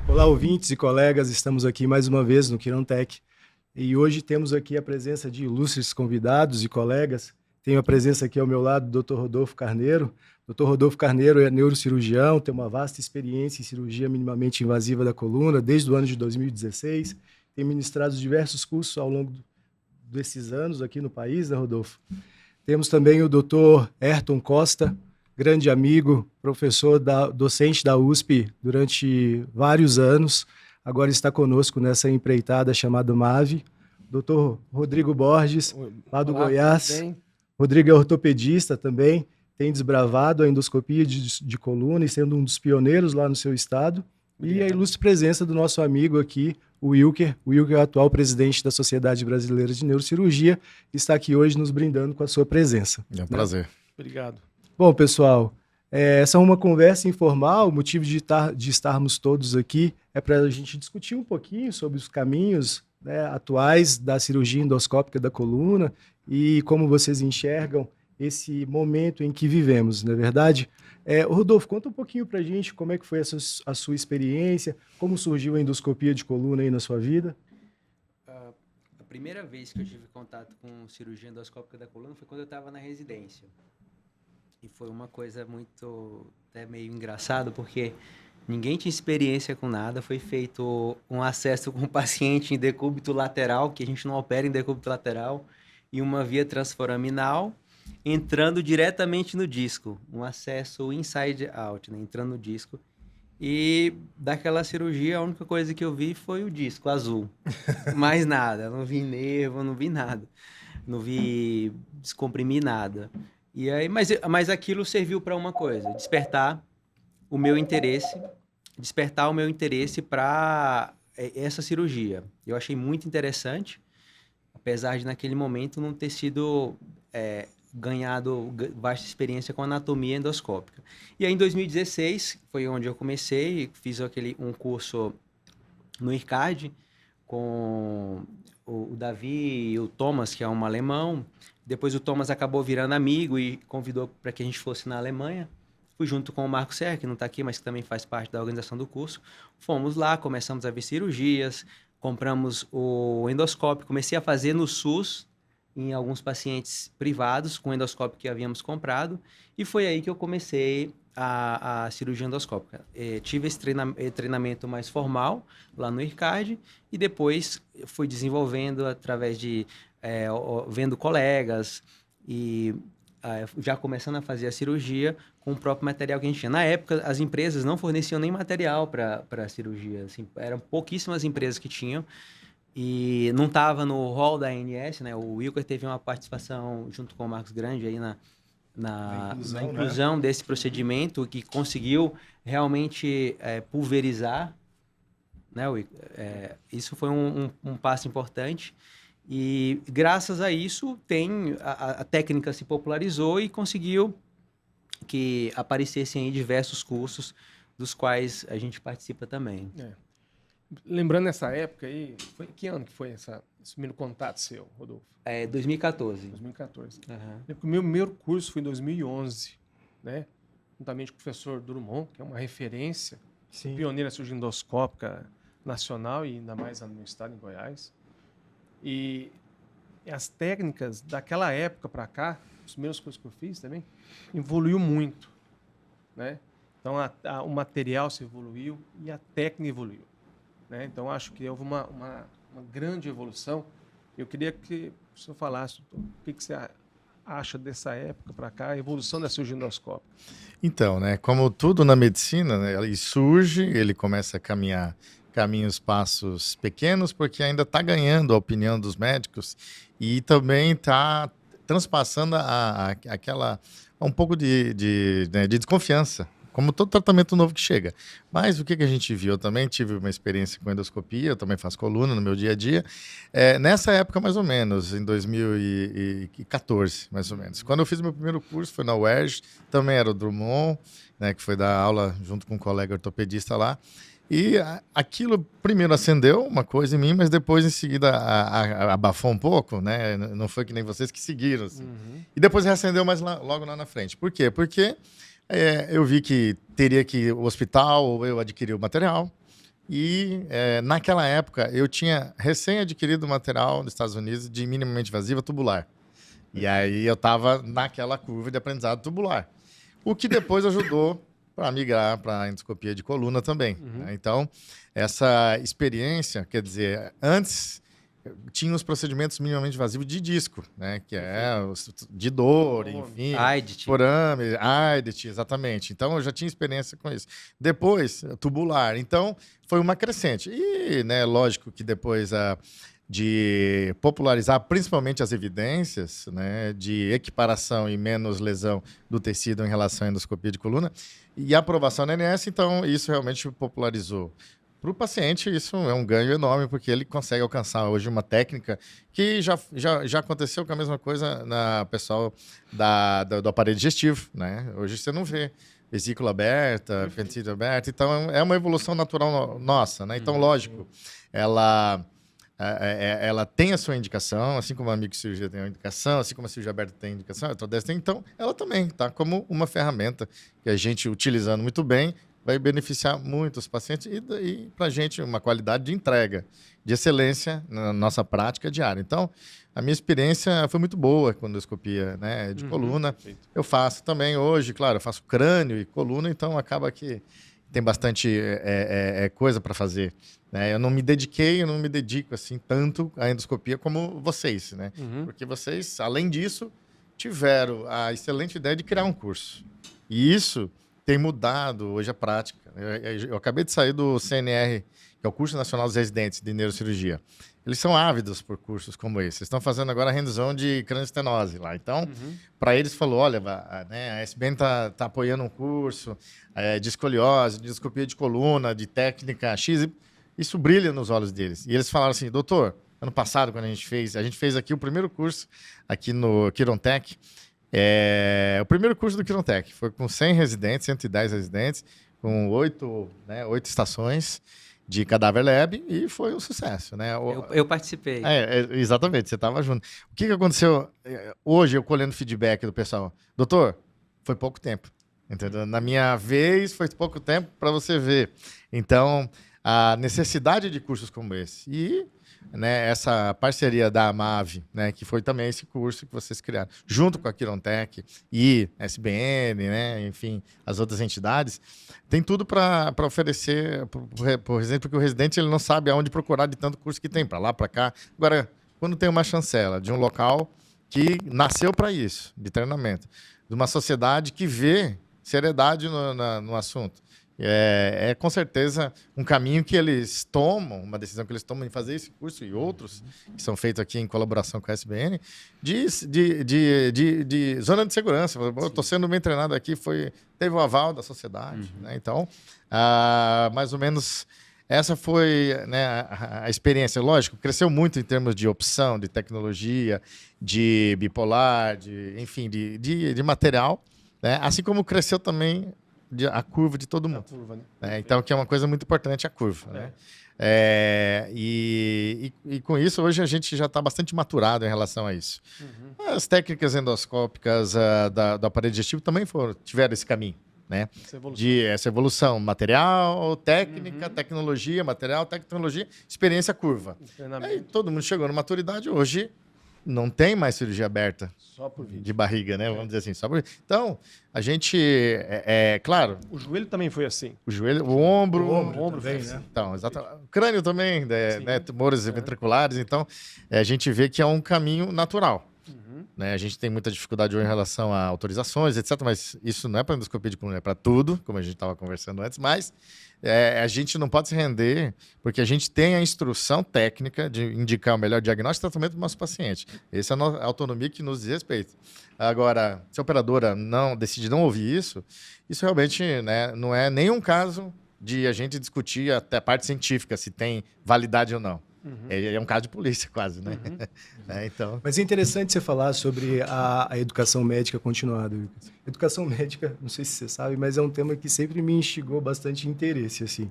Olá, ouvintes e colegas, estamos aqui mais uma vez no Quirontech e hoje temos aqui a presença de ilustres convidados e colegas. Tenho a presença aqui ao meu lado do Dr. Rodolfo Carneiro. Dr. Rodolfo Carneiro é neurocirurgião, tem uma vasta experiência em cirurgia minimamente invasiva da coluna desde o ano de 2016. Tem ministrado diversos cursos ao longo desses anos aqui no país, né, Rodolfo? Temos também o Dr. Ayrton Costa, grande amigo, professor docente da USP durante vários anos, agora está conosco nessa empreitada chamada MAVE. Dr. Rodrigo Borges, lá do Goiás. Rodrigo é ortopedista também, tem desbravado a endoscopia de coluna e sendo um dos pioneiros lá no seu estado. Obrigado. E a ilustre presença do nosso amigo aqui, o Wilker. O Wilker é o atual presidente da Sociedade Brasileira de Neurocirurgia, está aqui hoje nos brindando com a sua presença. É um prazer. Obrigado. Bom, pessoal, essa é uma conversa informal. O motivo de estarmos todos aqui é para a gente discutir um pouquinho sobre os caminhos, né, atuais da cirurgia endoscópica da coluna e como vocês enxergam esse momento em que vivemos, não é verdade? Rodolfo, conta um pouquinho para a gente como é que foi a sua experiência, como surgiu a endoscopia de coluna aí na sua vida. A primeira vez que eu tive contato com cirurgia endoscópica da coluna foi quando eu estava na residência. E foi uma coisa muito, até meio engraçado, porque ninguém tinha experiência com nada. Foi feito um acesso com o paciente em decúbito lateral, que a gente não opera em decúbito lateral, e uma via transforaminal, entrando diretamente no disco. Um acesso inside out, né? Entrando no disco. E daquela cirurgia, a única coisa que eu vi foi o disco azul. Mais nada. Não vi nervo, não vi nada. Não vi descomprimir nada. E aí, mas aquilo serviu para uma coisa, despertar o meu interesse para essa cirurgia. Eu achei muito interessante, apesar de naquele momento não ter sido ganhado vasta experiência com anatomia endoscópica. E aí em 2016 foi onde eu comecei, fiz um curso no IRCAD com o Davi e o Thomas, que é um alemão. Depois o Thomas acabou virando amigo e convidou para que a gente fosse na Alemanha. Fui junto com o Marco Serra, que não está aqui, mas que também faz parte da organização do curso. Fomos lá, começamos a ver cirurgias, compramos o endoscópio. Comecei a fazer no SUS, em alguns pacientes privados, com o endoscópio que havíamos comprado. E foi aí que eu comecei a cirurgia endoscópica. Tive esse treinamento mais formal lá no IRCAD e depois fui desenvolvendo através de vendo colegas e já começando a fazer a cirurgia com o próprio material que a gente tinha. Na época, as empresas não forneciam nem material para a cirurgia. Assim, eram pouquíssimas empresas que tinham e não estava no hall da ANS, né? O Wilker teve uma participação junto com o Marcos Grande aí na inclusão, né, desse procedimento, que conseguiu realmente pulverizar, né? Isso foi um passo importante. E graças a isso a técnica se popularizou e conseguiu que aparecessem aí diversos cursos dos quais a gente participa também. Lembrando nessa época aí, que ano que foi esse primeiro contato seu, Rodolfo? 2014. 2014. Uhum. O meu primeiro curso foi em 2011, né? Juntamente com o professor Drummond, que é uma referência, pioneira da cirurgia endoscópica nacional e ainda mais no estado, em Goiás. E as técnicas daquela época para cá, os primeiros cursos que eu fiz também, evoluiu muito, né? Então o material se evoluiu e a técnica evoluiu, né? Então acho que houve uma grande evolução. Eu queria que o senhor falasse o que você acha dessa época para cá, a evolução da cirurgia endoscópica. Então, né, como tudo na medicina, né, ele surge, ele começa a caminhar caminhos, passos pequenos, porque ainda está ganhando a opinião dos médicos e também está transpassando aquela um pouco de desconfiança, como todo tratamento novo que chega. Mas o que a gente viu? Eu também tive uma experiência com endoscopia, eu também faço coluna no meu dia a dia. Nessa época, mais ou menos, em 2014, mais ou menos. Quando eu fiz meu primeiro curso, foi na UERJ, também era o Drummond, né, que foi dar aula junto com um colega ortopedista lá. E aquilo primeiro acendeu uma coisa em mim, mas depois em seguida abafou um pouco, né? Não foi que nem vocês que seguiram. Assim. Uhum. E depois reacendeu mais logo lá na frente. Por quê? Porque eu vi que teria que ir ao hospital ou eu adquirir o material. E naquela época eu tinha recém adquirido material nos Estados Unidos de minimamente invasiva tubular. E aí eu estava naquela curva de aprendizado tubular. O que depois ajudou para migrar para a endoscopia de coluna também. Né? Então, essa experiência, quer dizer, antes tinha os procedimentos minimamente invasivos de disco, né? Que é de dor, enfim. AIDT. Forame, AIDT, exatamente. Então, eu já tinha experiência com isso. Depois, tubular. Então, foi uma crescente. E, né, lógico que depois de popularizar principalmente as evidências, né, de equiparação e menos lesão do tecido em relação à endoscopia de coluna, e a aprovação na ANS, então, isso realmente popularizou. Para o paciente, isso é um ganho enorme, porque ele consegue alcançar hoje uma técnica que já aconteceu com a mesma coisa na pessoal do aparelho digestivo. Né? Hoje você não vê vesícula aberta, apendicite aberta, então é uma evolução natural nossa. Né? Então, lógico, ela tem a sua indicação, assim como a microcirurgia tem uma indicação, assim como a cirurgia aberta tem indicação, a Trodese tem, então ela também está como uma ferramenta que a gente, utilizando muito bem, vai beneficiar muito os pacientes e para a gente uma qualidade de entrega, de excelência na nossa prática diária. Então, a minha experiência foi muito boa com endoscopia, né, de coluna. Perfeito. Eu faço também hoje, claro, eu faço crânio e coluna, então acaba que tem bastante coisa para fazer. Né? Eu não me dedico assim tanto à endoscopia como vocês, né? Porque vocês, além disso, tiveram a excelente ideia de criar um curso. E isso tem mudado hoje a prática. Eu acabei de sair do CNR, que é o Curso Nacional dos Residentes de Neurocirurgia. Eles são ávidos por cursos como esse. Eles estão fazendo agora a hands-on de cranioestenose lá. Então, para eles, falou, olha, né, a SBN está apoiando um curso de escoliose, de endoscopia de coluna, de técnica X. Isso brilha nos olhos deles. E eles falaram assim, doutor, ano passado, quando a gente fez aqui o primeiro curso, aqui no Quirontech, o primeiro curso do Quirontech foi com 100 residentes, 110 residentes, com 8 estações de Cadáver Lab e foi um sucesso. Né? Eu participei. Exatamente, você estava junto. O que aconteceu? Hoje, eu colhendo feedback do pessoal. Doutor, foi pouco tempo. Entendeu? Na minha vez, foi pouco tempo para você ver. Então, a necessidade de cursos como esse. E né, essa parceria da AMAV, né, que foi também esse curso que vocês criaram, junto com a Quirontech e SBN, né, enfim, as outras entidades, tem tudo para oferecer, por exemplo, que o residente ele não sabe aonde procurar de tanto curso que tem, para lá, para cá. Agora, quando tem uma chancela de um local que nasceu para isso, de treinamento, de uma sociedade que vê seriedade no assunto, com certeza um caminho que eles tomam, uma decisão que eles tomam em fazer esse curso e outros que são feitos aqui em colaboração com a SBN, de zona de segurança. Eu estou sendo bem treinado aqui, teve o aval da sociedade. Né? Então, mais ou menos essa foi, né, a experiência. Lógico, cresceu muito em termos de opção, de tecnologia, de bipolar, enfim, de material, né? Assim como cresceu também a curva de todo mundo. Curva, né? Então, que é uma coisa muito importante, a curva. Né? E com isso, hoje a gente já está bastante maturado em relação a isso. As técnicas endoscópicas do aparelho digestivo também tiveram esse caminho. Né? Essa evolução. Material, técnica, tecnologia, material, tecnologia, experiência, curva. Aí todo mundo chegou na maturidade. Hoje não tem mais cirurgia aberta só por vídeo. De barriga, né? Vamos dizer assim. Só por... Então, a gente, claro... O joelho também foi assim. O joelho, o ombro também, né? Então, exatamente. O crânio também, né? Tumores ventriculares. Então, a gente vê que é um caminho natural. Né? A gente tem muita dificuldade hoje em relação a autorizações, etc. Mas isso não é para endoscopia de coluna, é para tudo, como a gente estava conversando antes. Mas a gente não pode se render, porque a gente tem a instrução técnica de indicar o melhor diagnóstico e tratamento do nosso paciente. Essa é a autonomia que nos diz respeito. Agora, se a operadora decide não ouvir isso realmente, né, não é nenhum caso de a gente discutir até a parte científica, se tem validade ou não. É um caso de polícia, quase, né? Então... Mas é interessante você falar sobre a educação médica continuada. Educação médica, não sei se você sabe, mas é um tema que sempre me instigou bastante interesse. Assim.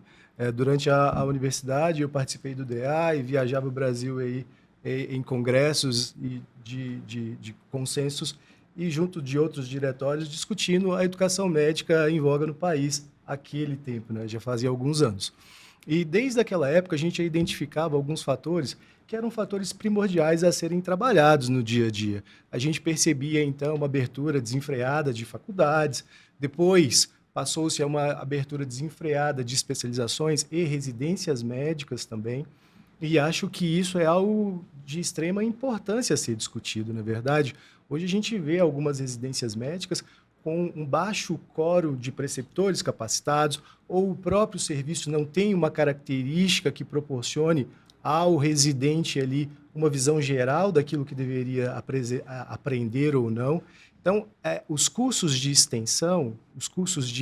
Durante a universidade, eu participei do DA e viajava o Brasil aí, em congressos e de consensos e junto de outros diretórios discutindo a educação médica em voga no país aquele tempo, né? Já fazia alguns anos. E desde aquela época a gente identificava alguns fatores que eram fatores primordiais a serem trabalhados no dia a dia. A gente percebia, então, uma abertura desenfreada de faculdades, depois passou-se a uma abertura desenfreada de especializações e residências médicas também, e acho que isso é algo de extrema importância a ser discutido, na verdade. Hoje a gente vê algumas residências médicas com um baixo quórum de preceptores capacitados, ou o próprio serviço não tem uma característica que proporcione ao residente ali uma visão geral daquilo que deveria aprender ou não. Então, os cursos de extensão, os cursos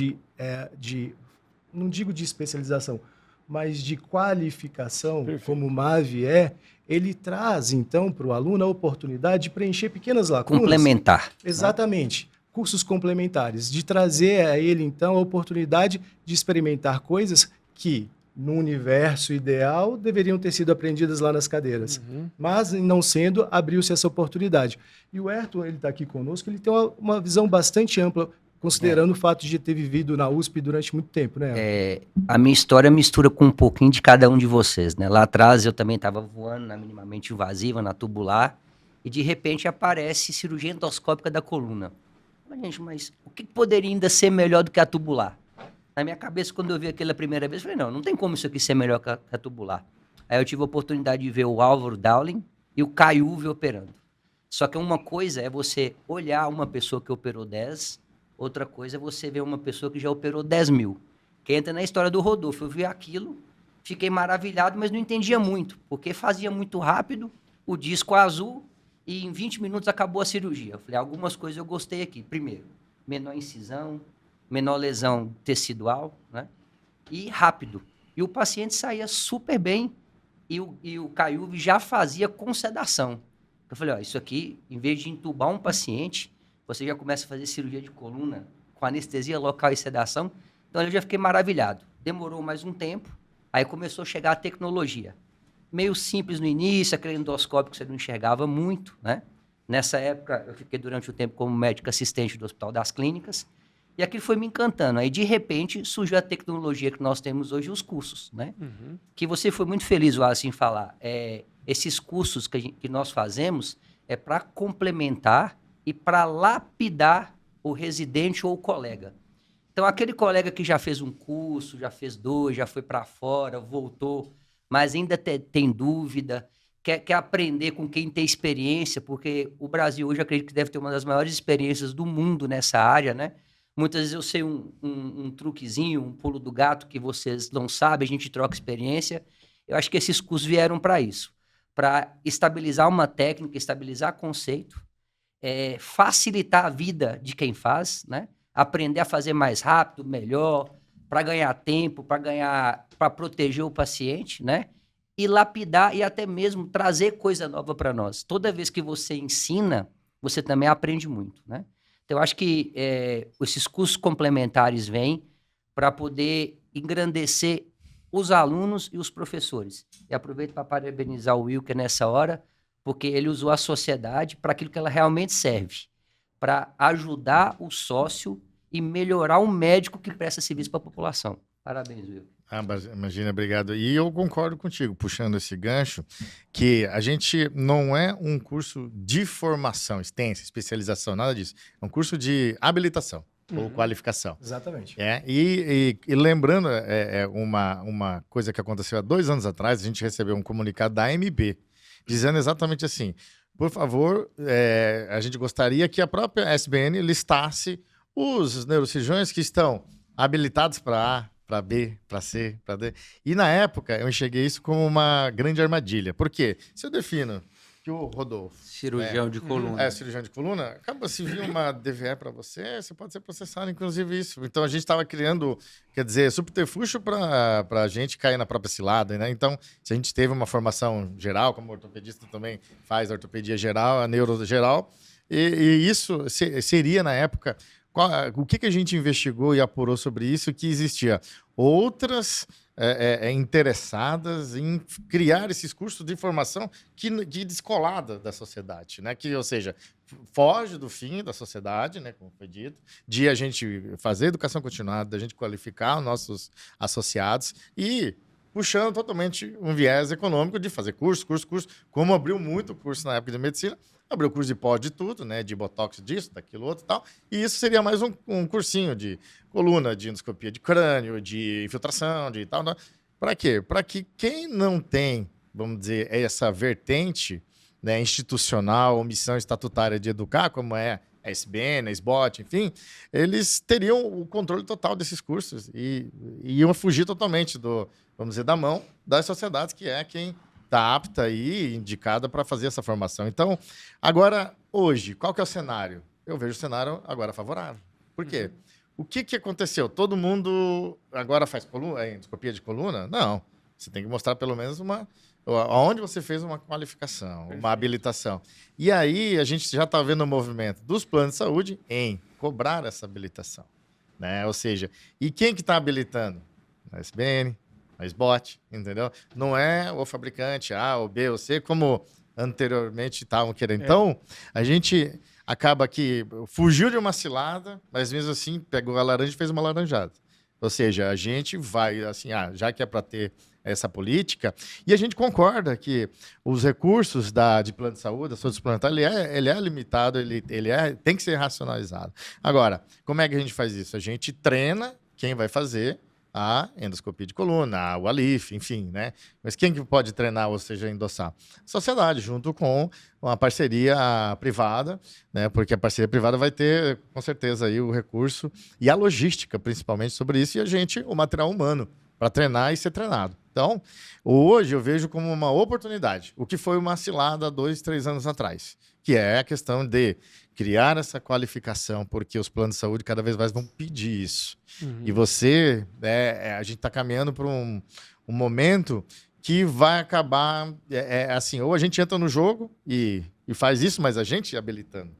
não digo de especialização, mas de qualificação, Perfeito. como o MAV ele traz, então, para o aluno a oportunidade de preencher pequenas lacunas. Complementar. Exatamente. Cursos complementares, de trazer a ele, então, a oportunidade de experimentar coisas que, no universo ideal, deveriam ter sido aprendidas lá nas cadeiras. Mas, não sendo, abriu-se essa oportunidade. E o Ayrton, ele está aqui conosco, ele tem uma visão bastante ampla, considerando o fato de ter vivido na USP durante muito tempo, né? A minha história mistura com um pouquinho de cada um de vocês, né? Lá atrás eu também estava voando na minimamente invasiva, na tubular, e de repente aparece cirurgia endoscópica da coluna. Mas, gente, mas o que poderia ainda ser melhor do que a tubular? Na minha cabeça, quando eu vi aquilo a primeira vez, eu falei, não tem como isso aqui ser melhor que a tubular. Aí eu tive a oportunidade de ver o Álvaro Dowling e o Caiuve operando. Só que uma coisa é você olhar uma pessoa que operou 10, outra coisa é você ver uma pessoa que já operou 10 mil. Que entra na história do Rodolfo. Eu vi aquilo, fiquei maravilhado, mas não entendia muito, porque fazia muito rápido, o disco azul, e em 20 minutos acabou a cirurgia. Eu falei, algumas coisas eu gostei aqui. Primeiro, menor incisão, menor lesão tecidual, né? E rápido. E o paciente saía super bem e o Caiuve já fazia com sedação. Eu falei, ó, isso aqui, em vez de entubar um paciente, você já começa a fazer cirurgia de coluna com anestesia local e sedação. Então eu já fiquei maravilhado. Demorou mais um tempo, aí começou a chegar a tecnologia. Meio simples no início, aquele endoscópio que você não enxergava muito, né? Nessa época, eu fiquei durante o tempo como médico assistente do Hospital das Clínicas, e aquilo foi me encantando. Aí, de repente, surgiu a tecnologia que nós temos hoje, os cursos, né? Que você foi muito feliz, Wallace, em falar. Esses cursos que nós fazemos é para complementar e para lapidar o residente ou o colega. Então, aquele colega que já fez um curso, já fez 2, já foi para fora, voltou, mas ainda tem dúvida, quer aprender com quem tem experiência, porque o Brasil hoje, acredito que deve ter uma das maiores experiências do mundo nessa área, né? Muitas vezes eu sei um truquezinho, um pulo do gato que vocês não sabem, a gente troca experiência. Eu acho que esses cursos vieram para isso, para estabilizar uma técnica, estabilizar conceito, facilitar a vida de quem faz, né? Aprender a fazer mais rápido, melhor, para ganhar tempo, para proteger o paciente, né? E lapidar e até mesmo trazer coisa nova para nós. Toda vez que você ensina, você também aprende muito, né? Então, eu acho que esses cursos complementares vêm para poder engrandecer os alunos e os professores. E aproveito para parabenizar o Wilker nessa hora, porque ele usou a sociedade para aquilo que ela realmente serve, para ajudar o sócio e melhorar o médico que presta serviço para a população. Parabéns, Wilker. Imagina, obrigado. E eu concordo contigo, puxando esse gancho, que a gente não é um curso de formação extensa, especialização, nada disso. É um curso de habilitação ou qualificação. Exatamente. E lembrando, uma coisa que aconteceu há 2 anos atrás, a gente recebeu um comunicado da AMB, dizendo exatamente assim, por favor, a gente gostaria que a própria SBN listasse os neurocirurgiões que estão habilitados para A, para B, para C, para D. E na época eu enxerguei isso como uma grande armadilha. Por quê? Se eu defino que o Rodolfo... Cirurgião de coluna. Cirurgião de coluna. Acaba se vir uma DVE para você, você pode ser processado, inclusive isso. Então a gente estava criando, quer dizer, subterfúgio para a gente cair na própria cilada, né? Então, se a gente teve uma formação geral, como ortopedista também faz ortopedia geral, a neuro geral, e isso seria na época... O que a gente investigou e apurou sobre isso? Que existia outras interessadas em criar esses cursos de formação que descolada da sociedade, né? Ou seja, foge do fim da sociedade, né? Como foi dito, de a gente fazer educação continuada, da gente qualificar os nossos associados e puxando totalmente um viés econômico de fazer curso, como abriu muito curso na época de medicina, abriu curso de pós de tudo, né, de botox disso, daquilo outro e tal, e isso seria mais um cursinho de coluna, de endoscopia de crânio, de infiltração, de tal, né? Para quê? Para que quem não tem, vamos dizer, essa vertente, né, institucional ou missão estatutária de educar, como é a SBN, a SBOT, enfim, eles teriam o controle total desses cursos e iam fugir totalmente vamos dizer, da mão das sociedades, que é quem está apta e indicada para fazer essa formação. Então, agora, hoje, qual que é o cenário? Eu vejo o cenário agora favorável. Por quê? O que aconteceu? Todo mundo agora faz endoscopia de coluna? Não. Você tem que mostrar pelo menos aonde você fez uma qualificação, uma habilitação. E aí a gente já está vendo o movimento dos planos de saúde em cobrar essa habilitação, né? Ou seja, e quem que está habilitando? A SBN, a SBOT, entendeu? Não é o fabricante A, ou B, ou C, como anteriormente estavam querendo. Então, a gente acaba que fugiu de uma cilada, mas mesmo assim pegou a laranja e fez uma laranjada. Ou seja, a gente vai, assim, já que é para ter essa política, e a gente concorda que os recursos de plano de saúde, da saúde suplementar, ele é limitado, tem que ser racionalizado. Agora, como é que a gente faz isso? A gente treina quem vai fazer a endoscopia de coluna, o ALIF, enfim, né? Mas quem que pode treinar, ou seja, endossar? A sociedade, junto com uma parceria privada, né? Porque a parceria privada vai ter, com certeza, aí o recurso e a logística, principalmente, sobre isso, e a gente, o material humano, para treinar e ser treinado. Então, hoje eu vejo como uma oportunidade, o que foi uma cilada 2, 3 anos atrás, que é a questão de criar essa qualificação, porque os planos de saúde cada vez mais vão pedir isso. E você, a gente está caminhando para um momento que vai acabar, assim, ou a gente entra no jogo e faz isso, mas a gente habilitando,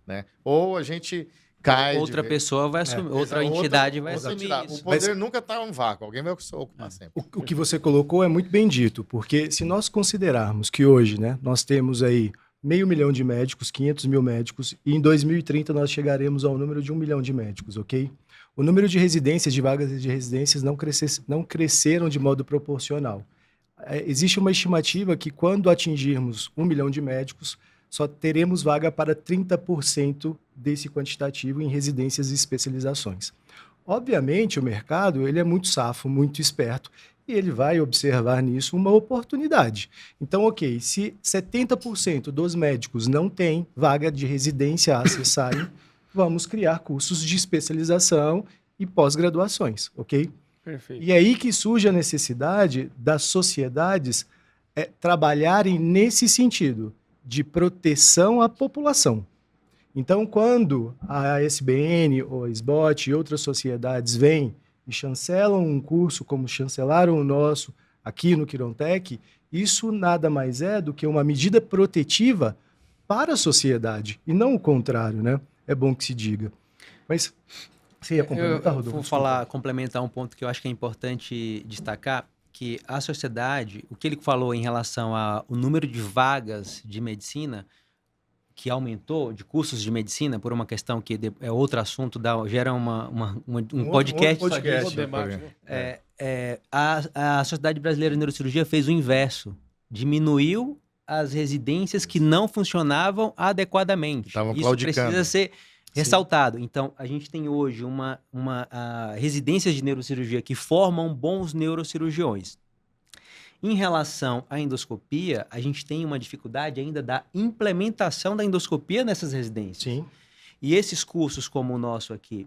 né? Ou a gente cai. Outra pessoa vai assumir, outra entidade vai assumir isso. O poder nunca está em um vácuo, alguém vai ocupar sempre. O que você colocou é muito bem dito, porque se nós considerarmos que hoje, né, nós temos aí 500 mil de médicos, 500 mil médicos, e em 2030 nós chegaremos ao número de 1 milhão de médicos, ok? O número de residências, de vagas de residências não cresceram de modo proporcional. Existe uma estimativa que quando atingirmos 1 milhão de médicos, só teremos vaga para 30% desse quantitativo em residências e especializações. Obviamente, o mercado ele é muito safo, muito esperto, e ele vai observar nisso uma oportunidade. Então, ok, se 70% dos médicos não têm vaga de residência a acessarem, vamos criar cursos de especialização e pós-graduações, ok? Perfeito. E é aí que surge a necessidade das sociedades trabalharem nesse sentido, de proteção à população. Então, quando a SBN, ou a SBOT e outras sociedades vêm e chancelam um curso como chancelaram o nosso aqui no Quirontec, isso nada mais é do que uma medida protetiva para a sociedade, e não o contrário, né? É bom que se diga. Mas você ia complementar, Rodolfo? Vou complementar um ponto que eu acho que é importante destacar, que a sociedade, o que ele falou em relação ao número de vagas de medicina, que aumentou, de cursos de medicina, por uma questão que é outro assunto, gera um podcast. A Sociedade Brasileira de Neurocirurgia fez o inverso. Diminuiu as residências que não funcionavam adequadamente. Isso precisa ser ressaltado. Então, a gente tem hoje residências de neurocirurgia que formam bons neurocirurgiões. Em relação à endoscopia, a gente tem uma dificuldade ainda da implementação da endoscopia nessas residências. Sim. E esses cursos como o nosso aqui,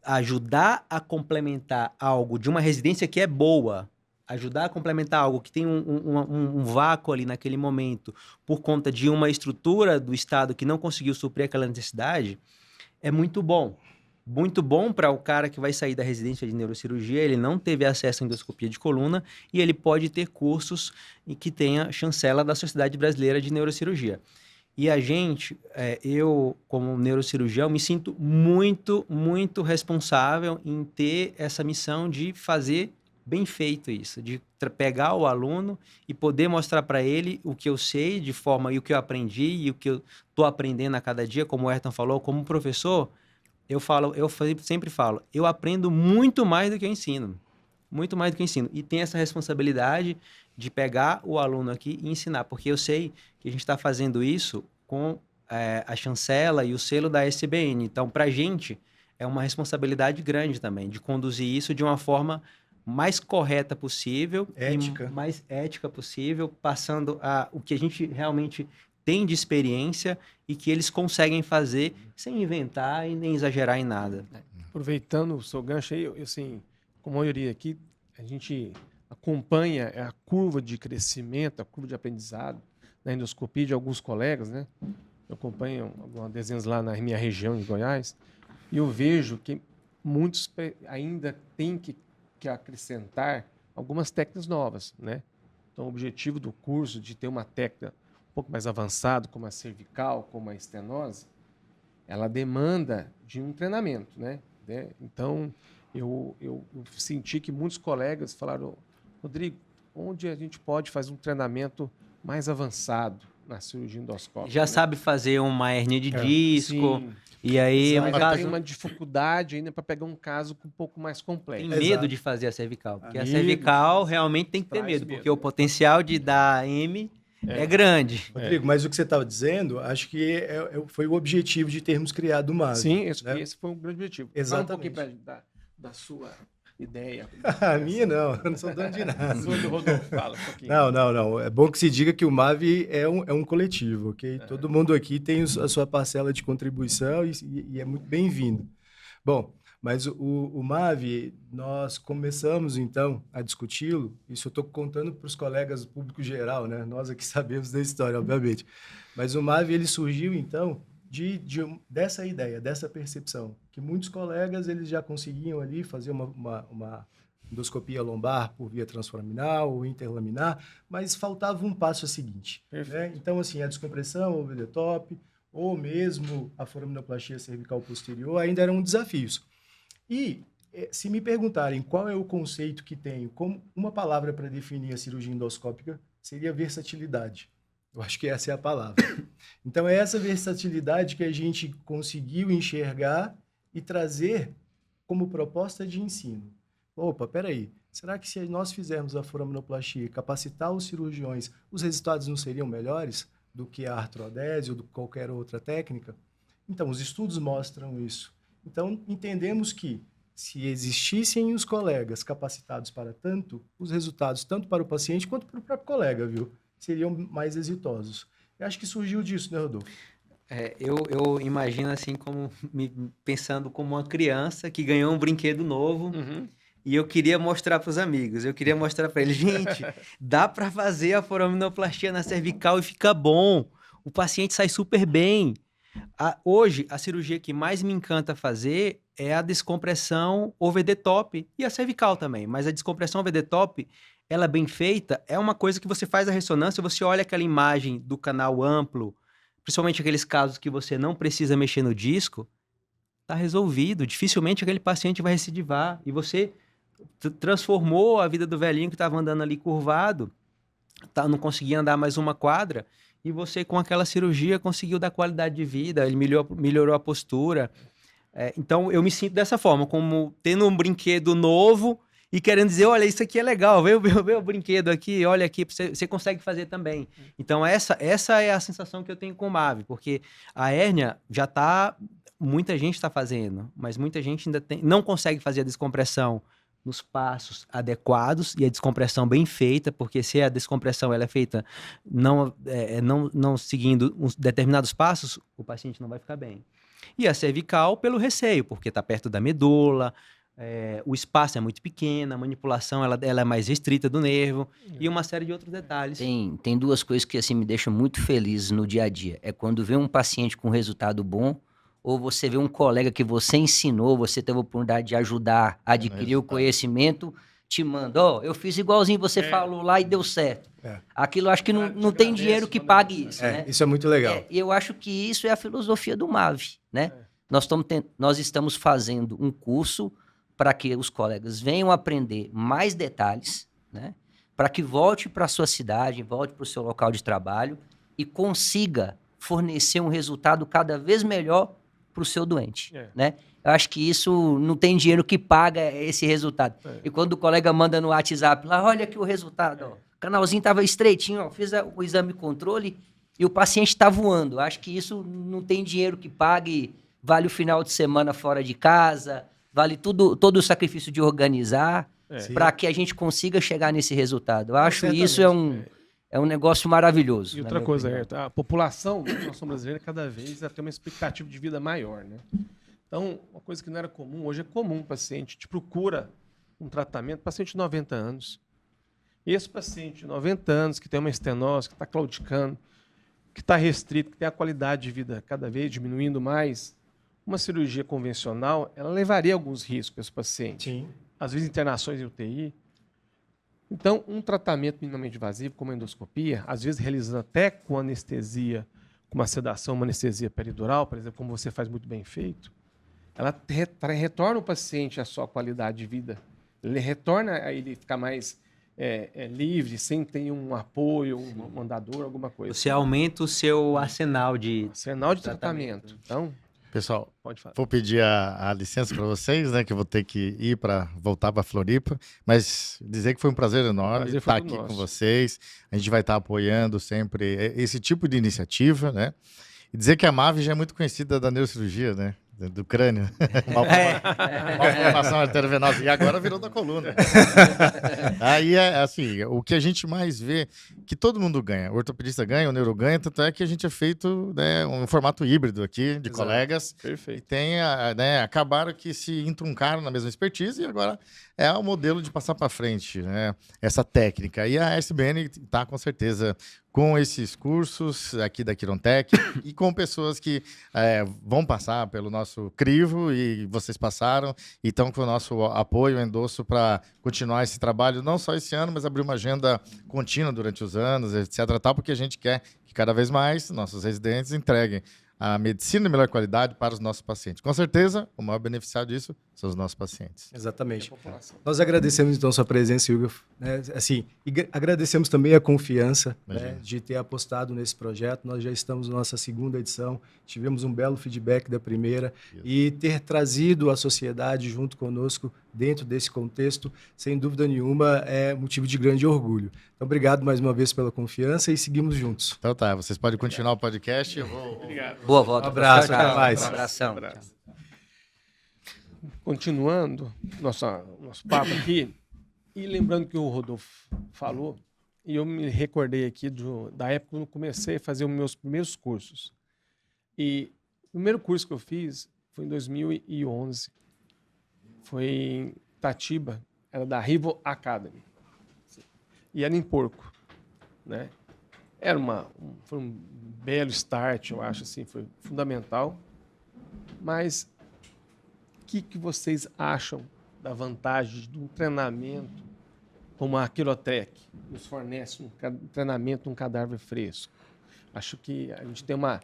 ajudar a complementar algo de uma residência que é boa, ajudar a complementar algo que tem um vácuo ali naquele momento, por conta de uma estrutura do Estado que não conseguiu suprir aquela necessidade, é muito bom. Muito bom para o cara que vai sair da residência de neurocirurgia, ele não teve acesso à endoscopia de coluna e ele pode ter cursos que tenha chancela da Sociedade Brasileira de Neurocirurgia. E a gente, eu como neurocirurgião, me sinto muito, muito responsável em ter essa missão de fazer bem feito isso, de pegar o aluno e poder mostrar para ele o que eu sei e o que eu aprendi e o que eu estou aprendendo a cada dia, como o Ayrton falou, como professor. Eu sempre falo, eu aprendo muito mais do que eu ensino. muito mais do que ensino. E tem essa responsabilidade de pegar o aluno aqui e ensinar, porque eu sei que a gente está fazendo isso com a chancela e o selo da SBN. Então, para a gente, é uma responsabilidade grande também, de conduzir isso de uma forma mais correta possível, ética. E mais ética possível, passando o que a gente realmente tem de experiência e que eles conseguem fazer sem inventar e nem exagerar em nada. Aproveitando o seu gancho aí, assim, como a maioria aqui, a gente acompanha a curva de crescimento, a curva de aprendizado na endoscopia de alguns colegas, né? Eu acompanho alguns desenhos lá na minha região, em Goiás, e eu vejo que muitos ainda têm que acrescentar algumas técnicas novas, né? Então, o objetivo do curso de ter uma técnica um pouco mais avançada, como a cervical, como a estenose, ela demanda de um treinamento, né? Então, eu senti que muitos colegas falaram, Rodrigo, onde a gente pode fazer um treinamento mais avançado na cirurgia endoscópica? Já, né? Sabe fazer uma hérnia de disco, sim. E aí, mas caso... tem uma dificuldade ainda para pegar um caso um pouco mais complexo. Tem medo de fazer a cervical, porque a cervical realmente tem que ter medo, porque o potencial de dar M é grande. Rodrigo, mas o que você estava dizendo, acho que foi o objetivo de termos criado o MAV. Sim, né? esse foi um grande objetivo. Exatamente. Fala um pouquinho da sua ideia. A minha não, eu não sou dono de nada. Do Rodolfo, fala um pouquinho. Não. É bom que se diga que o MAV é um coletivo, ok? Todo mundo aqui tem a sua parcela de contribuição e é muito bem-vindo. Bom, mas o MAV, nós começamos, então, a discuti-lo. Isso eu estou contando para os colegas do público geral, né? Nós aqui sabemos da história, obviamente. Mas o MAV, ele surgiu, então, dessa ideia, dessa percepção, que muitos colegas eles já conseguiam ali fazer uma endoscopia lombar por via transforaminal ou interlaminar, mas faltava um passo a seguinte. Né? Então, assim, a descompressão, o VD-top, ou mesmo a foraminoplastia cervical posterior ainda eram desafios. E, se me perguntarem qual é o conceito que tenho, como uma palavra para definir a cirurgia endoscópica, seria versatilidade. Eu acho que essa é a palavra. Então, é essa versatilidade que a gente conseguiu enxergar e trazer como proposta de ensino. Opa, peraí, será que se nós fizermos a foraminoplastia e capacitar os cirurgiões, os resultados não seriam melhores do que a artrodese ou de qualquer outra técnica? Então, os estudos mostram isso. Então, entendemos que se existissem os colegas capacitados para tanto, os resultados, tanto para o paciente quanto para o próprio colega, viu, seriam mais exitosos. Eu acho que surgiu disso, né, Rodolfo? Eu imagino assim, pensando como uma criança que ganhou um brinquedo novo e eu queria mostrar para os amigos, eu queria mostrar para eles, gente, dá para fazer a foraminoplastia na cervical e fica bom, o paciente sai super bem. Hoje, a cirurgia que mais me encanta fazer é a descompressão OVD-top e a cervical também. Mas a descompressão OVD-top, ela bem feita, é uma coisa que você faz a ressonância, você olha aquela imagem do canal amplo, principalmente aqueles casos que você não precisa mexer no disco, tá resolvido. Dificilmente aquele paciente vai recidivar. E você transformou a vida do velhinho que estava andando ali curvado, não conseguia andar mais uma quadra, e você, com aquela cirurgia, conseguiu dar qualidade de vida, ele melhorou a postura. Então, eu me sinto dessa forma, como tendo um brinquedo novo e querendo dizer, olha, isso aqui é legal, vê o brinquedo aqui, olha aqui, você consegue fazer também. Então, essa é a sensação que eu tenho com o MAV, porque a hérnia já está, muita gente está fazendo, mas muita gente ainda não consegue fazer a descompressão nos passos adequados e a descompressão bem feita, porque se a descompressão ela é feita não seguindo uns determinados passos, o paciente não vai ficar bem. E a cervical pelo receio, porque está perto da medula, o espaço é muito pequeno, a manipulação ela é mais restrita do nervo e uma série de outros detalhes. Tem duas coisas que assim me deixam muito feliz no dia a dia. É quando vê um paciente com resultado bom, ou você vê um colega que você ensinou, você teve a oportunidade de ajudar a adquirir o conhecimento, te manda, eu fiz igualzinho você falou lá e deu certo. Aquilo acho que não tem dinheiro que pague isso, né? Isso é muito legal. E eu acho que isso é a filosofia do MAV, né? Nós estamos fazendo um curso para que os colegas venham aprender mais detalhes, né? Para que volte para a sua cidade, volte para o seu local de trabalho e consiga fornecer um resultado cada vez melhor para o seu doente, É. né? Eu acho que isso não tem dinheiro que paga esse resultado. E quando o colega manda no WhatsApp lá, olha aqui o resultado, ó, o canalzinho estava estreitinho, ó, fiz o exame controle e o paciente está voando. Eu acho que isso não tem dinheiro que pague, vale o final de semana fora de casa, vale todo o sacrifício de organizar para que a gente consiga chegar nesse resultado. Eu acho que isso é um negócio maravilhoso. E outra coisa, Ayrton, a população da população brasileira cada vez tem uma expectativa de vida maior, né? Então, uma coisa que não era comum, hoje é comum, o paciente te procura um tratamento, paciente de 90 anos. E esse paciente de 90 anos, que tem uma estenose, que está claudicando, que está restrito, que tem a qualidade de vida cada vez diminuindo mais, uma cirurgia convencional, ela levaria alguns riscos para esse paciente. Sim. Às vezes internações em UTI. Então, um tratamento minimamente invasivo, como a endoscopia, às vezes realizando até com anestesia, com uma sedação, uma anestesia peridural, por exemplo, como você faz muito bem feito, ela retorna o paciente à sua qualidade de vida. Ele retorna a ele ficar mais livre, sem ter um apoio, um andador, alguma coisa. Você aumenta o seu arsenal de tratamento. Então, pessoal, pode falar. Vou pedir a licença para vocês, né? Que eu vou ter que ir para voltar para Floripa, mas dizer que foi um prazer enorme estar aqui com vocês. A gente vai estar apoiando sempre esse tipo de iniciativa, né? E dizer que a MAV já é muito conhecida da neurocirurgia, né? Do crânio. Malformação arteriovenosa. E agora virou da coluna. Aí assim, o que a gente mais vê, que todo mundo ganha. O ortopedista ganha, o neuro ganha, tanto é que a gente é feito, né, um formato híbrido aqui, de colegas. Perfeito. E tem, né, acabaram que se entruncaram na mesma expertise e agora é o modelo de passar para frente, né, essa técnica. E a SBN está, com certeza, com esses cursos aqui da Quirontech e com pessoas que vão passar pelo nosso crivo e vocês passaram e estão com o nosso apoio, endosso para continuar esse trabalho, não só esse ano, mas abrir uma agenda contínua durante os anos, etc. Tal, porque a gente quer que cada vez mais nossos residentes entreguem a medicina de melhor qualidade para os nossos pacientes. Com certeza, o maior beneficiário disso são os nossos pacientes. Exatamente. Nós agradecemos, então, sua presença, Hugo. Assim, e agradecemos também a confiança, né, de ter apostado nesse projeto. Nós já estamos na nossa segunda edição, tivemos um belo feedback da primeira. Isso. E ter trazido a sociedade junto conosco dentro desse contexto, sem dúvida nenhuma, é motivo de grande orgulho. Então, obrigado mais uma vez pela confiança e seguimos juntos. Então tá, vocês podem continuar o podcast. Obrigado. Boa volta. Um abraço, até mais. Um abração. Continuando nosso papo aqui, e lembrando que o Rodolfo falou, e eu me recordei aqui da época quando eu comecei a fazer os meus primeiros cursos. E o primeiro curso que eu fiz foi em 2011. Foi em Itatiba, era da Rival Academy. E era em Porco, né? Foi um belo start, eu acho, assim, foi fundamental. Mas o que vocês acham da vantagem de um treinamento como a Quirontech nos fornece um treinamento num cadáver fresco? Acho que a gente tem uma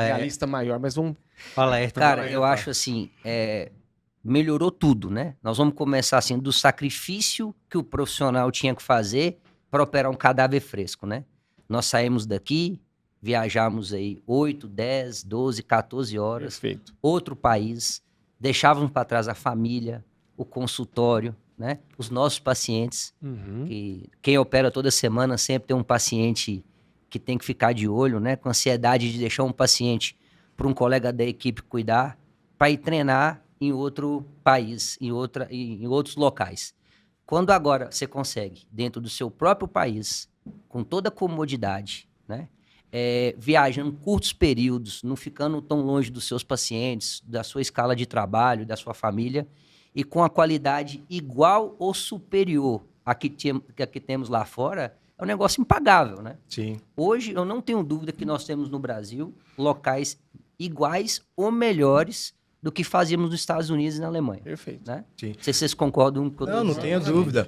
realista maior, mas vamos... Fala, Ayrton. Cara, eu acho assim, melhorou tudo, né? Nós vamos começar assim do sacrifício que o profissional tinha que fazer para operar um cadáver fresco, né? Nós saímos daqui, viajamos aí 8, 10, 12, 14 horas. Perfeito. Outro país, deixávamos para trás a família, o consultório, né? Os nossos pacientes, que quem opera toda semana sempre tem um paciente que tem que ficar de olho, né? Com ansiedade de deixar um paciente para um colega da equipe cuidar, para ir treinar em outro país, em outros locais. Quando agora você consegue, dentro do seu próprio país, com toda a comodidade, né? Viajando curtos períodos, não ficando tão longe dos seus pacientes, da sua escala de trabalho, da sua família, e com a qualidade igual ou superior à que temos lá fora, é um negócio impagável, né? Sim. Hoje, eu não tenho dúvida que nós temos no Brasil locais iguais ou melhores do que fazíamos nos Estados Unidos e na Alemanha. Perfeito. Né? Sim. Não sei se vocês concordam com o que eu tô Não dizendo. tenha dúvida.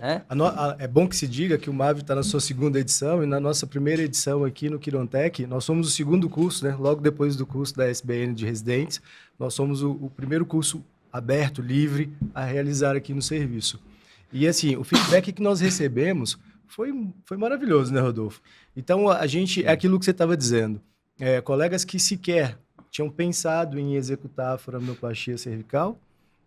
É bom que se diga que o MAV está na sua segunda edição e na nossa primeira edição aqui no Quirontech, nós somos o segundo curso, né? Logo depois do curso da SBN de residentes, nós somos o primeiro curso aberto, livre, a realizar aqui no serviço. E assim, o feedback que nós recebemos foi maravilhoso, né, Rodolfo? Então, a gente, é aquilo que você estava dizendo, colegas que sequer tinham pensado em executar a foraminoplastia cervical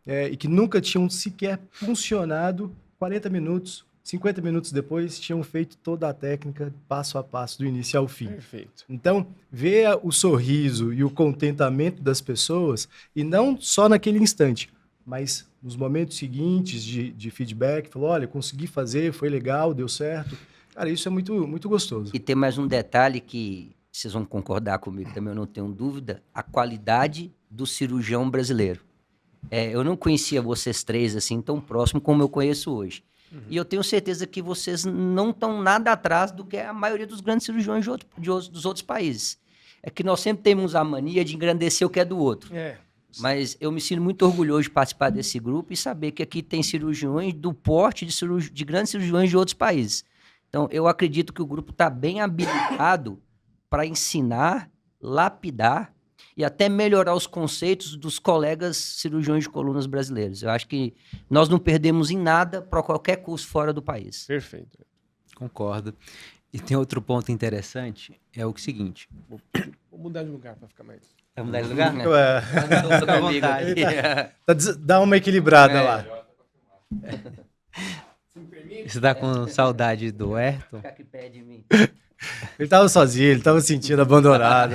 e que nunca tinham sequer funcionado 40 minutos, 50 minutos depois, tinham feito toda a técnica passo a passo, do início ao fim. Perfeito. Então, ver o sorriso e o contentamento das pessoas, e não só naquele instante, mas nos momentos seguintes de feedback, falou, olha, consegui fazer, foi legal, deu certo. Cara, isso é muito, muito gostoso. E tem mais um detalhe que vocês vão concordar comigo também, eu não tenho dúvida, a qualidade do cirurgião brasileiro. Eu não conhecia vocês três assim tão próximo como eu conheço hoje. E eu tenho certeza que vocês não estão nada atrás do que a maioria dos grandes cirurgiões dos outros países. É que nós sempre temos a mania de engrandecer o que é do outro. Mas eu me sinto muito orgulhoso de participar desse grupo e saber que aqui tem cirurgiões do porte de grandes cirurgiões de outros países. Então, eu acredito que o grupo está bem habilitado para ensinar, lapidar e até melhorar os conceitos dos colegas cirurgiões de colunas brasileiros. Eu acho que nós não perdemos em nada para qualquer curso fora do país. Perfeito. Concordo. E tem outro ponto interessante, é o seguinte. Vou mudar de lugar para ficar mais... Vai mudar de lugar? Fica à vontade. Dá uma equilibrada lá. Você tá com saudade do Ayrton? Fica aqui perto de mim. Ele estava sozinho, ele estava se sentindo abandonado.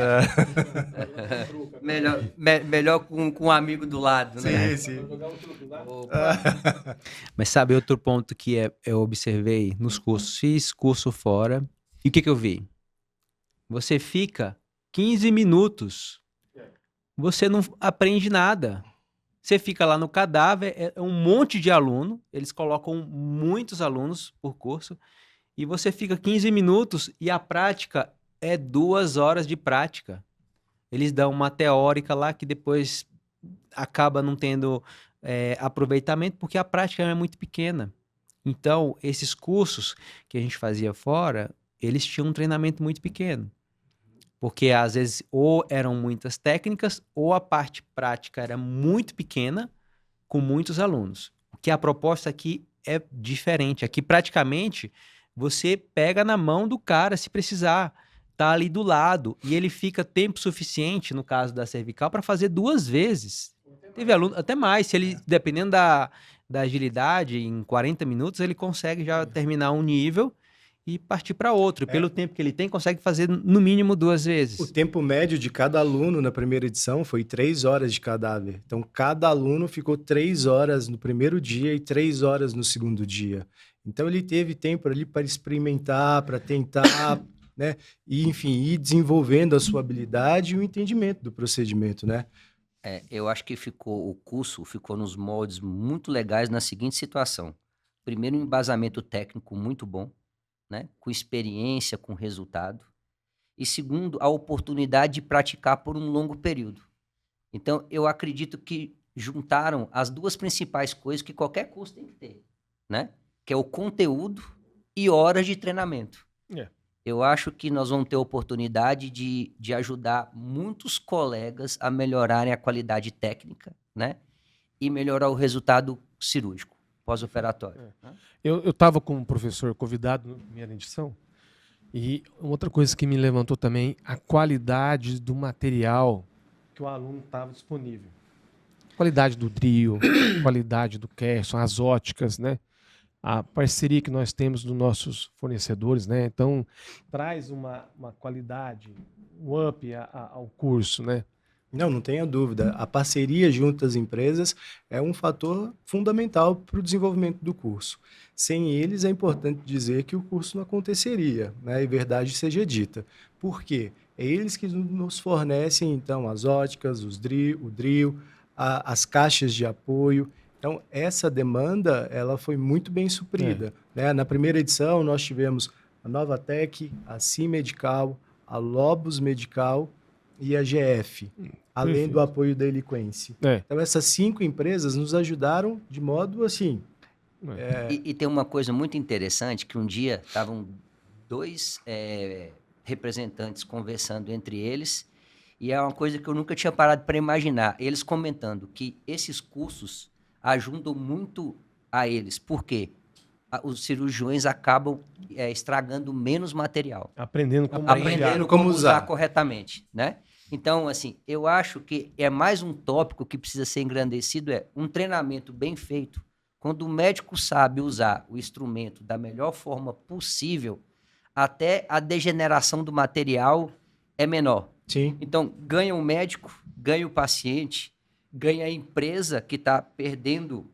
Melhor com um amigo do lado, né? Sim. Mas sabe, outro ponto que eu observei nos cursos, fiz curso fora, e o que eu vi? Você fica 15 minutos, você não aprende nada. Você fica lá no cadáver, é um monte de aluno, eles colocam muitos alunos por curso, e você fica 15 minutos e a prática é 2 horas de prática. Eles dão uma teórica lá que depois acaba não tendo aproveitamento porque a prática é muito pequena. Então, esses cursos que a gente fazia fora, eles tinham um treinamento muito pequeno. Porque às vezes ou eram muitas técnicas ou a parte prática era muito pequena com muitos alunos. Porque a proposta aqui é diferente. Aqui praticamente você pega na mão do cara se precisar, tá ali do lado e ele fica tempo suficiente, no caso da cervical, para fazer 2 vezes. Teve aluno, até mais, se ele, dependendo da agilidade, em 40 minutos ele consegue já terminar um nível e partir para outro. Pelo tempo que ele tem, consegue fazer no mínimo 2 vezes. O tempo médio de cada aluno na primeira edição foi 3 horas de cadáver. Então, cada aluno ficou 3 horas no primeiro dia e 3 horas no segundo dia. Então, ele teve tempo ali para experimentar, para tentar, né? E, enfim, ir desenvolvendo a sua habilidade e o entendimento do procedimento, né? Eu acho que o curso ficou nos moldes muito legais na seguinte situação. Primeiro, um embasamento técnico muito bom, né? Com experiência, com resultado. E segundo, a oportunidade de praticar por um longo período. Então, eu acredito que juntaram as 2 principais coisas que qualquer curso tem que ter, né? Que é o conteúdo e horas de treinamento. Eu acho que nós vamos ter a oportunidade de ajudar muitos colegas a melhorarem a qualidade técnica, né? E melhorar o resultado cirúrgico, pós-operatório. Eu estava com um professor convidado na primeira edição e outra coisa que me levantou também, a qualidade do material que o aluno estava disponível. Qualidade do drill, qualidade do Kerson, as óticas, né? A parceria que nós temos dos nossos fornecedores, né? Então, traz uma qualidade, um up ao curso, né? Não tenha dúvida. A parceria junto às empresas é um fator fundamental para o desenvolvimento do curso. Sem eles, é importante dizer que o curso não aconteceria, né? E verdade seja dita. Por quê? É eles que nos fornecem, então, as óticas, o drill, as caixas de apoio. Então, essa demanda ela foi muito bem suprida, né? Na primeira edição, nós tivemos a Novatec, a Sim Medical, a Lobos Medical e a GF, além do apoio da Eliquense. Então, essas 5 empresas nos ajudaram de modo assim... E tem uma coisa muito interessante, que um dia estavam 2 representantes conversando entre eles, e é uma coisa que eu nunca tinha parado para imaginar, eles comentando que esses cursos ajudam muito a eles. Por quê? Os cirurgiões acabam estragando menos material. Aprendendo como usar corretamente, né? Então, assim, eu acho que é mais um tópico que precisa ser engrandecido, é um treinamento bem feito. Quando o médico sabe usar o instrumento da melhor forma possível, até a degeneração do material é menor. Sim. Então, ganha o médico, ganha o paciente, ganha a empresa que está perdendo,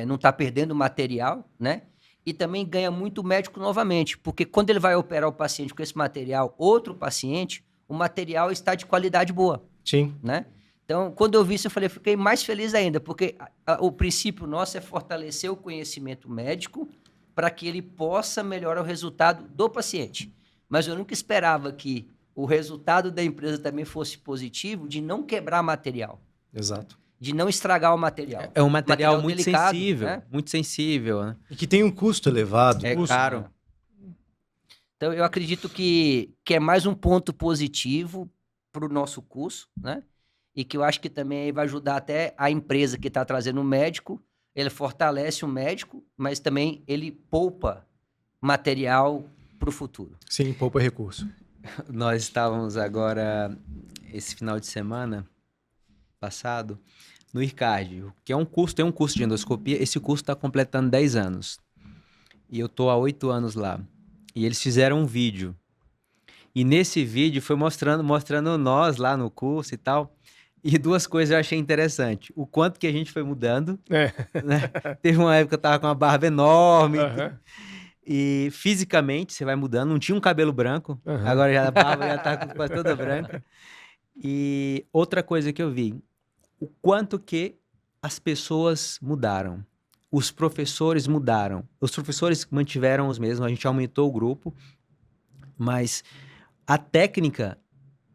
não está perdendo material, né? E também ganha muito o médico novamente, porque quando ele vai operar o paciente com esse material, outro paciente, o material está de qualidade boa. Sim. Né? Então, quando eu vi isso, eu falei, fiquei mais feliz ainda, porque o princípio nosso é fortalecer o conhecimento médico para que ele possa melhorar o resultado do paciente. Mas eu nunca esperava que o resultado da empresa também fosse positivo de não quebrar material. Exato. De não estragar o material. É um material muito delicado, sensível, né? muito sensível, né? E que tem um custo elevado. É caro. Então, eu acredito que é mais um ponto positivo para o nosso curso, né? E que eu acho que também vai ajudar até a empresa que está trazendo o médico, ele fortalece o médico, mas também ele poupa material para o futuro. Sim, poupa recurso. Nós estávamos agora, esse final de semana passado, no IRCARD, que é um curso, tem um curso de endoscopia, esse curso está completando 10 anos. E eu estou há 8 anos lá. E eles fizeram um vídeo. E nesse vídeo foi mostrando nós lá no curso e tal. E duas coisas eu achei interessante. O quanto que a gente foi mudando. Né? Teve uma época que eu tava com uma barba enorme. E fisicamente você vai mudando. Não tinha um cabelo branco. Agora já a barba já tá quase toda branca. E outra coisa que eu vi. O quanto que as pessoas mudaram. Os professores mudaram. Os professores mantiveram os mesmos. A gente aumentou o grupo. Mas a técnica,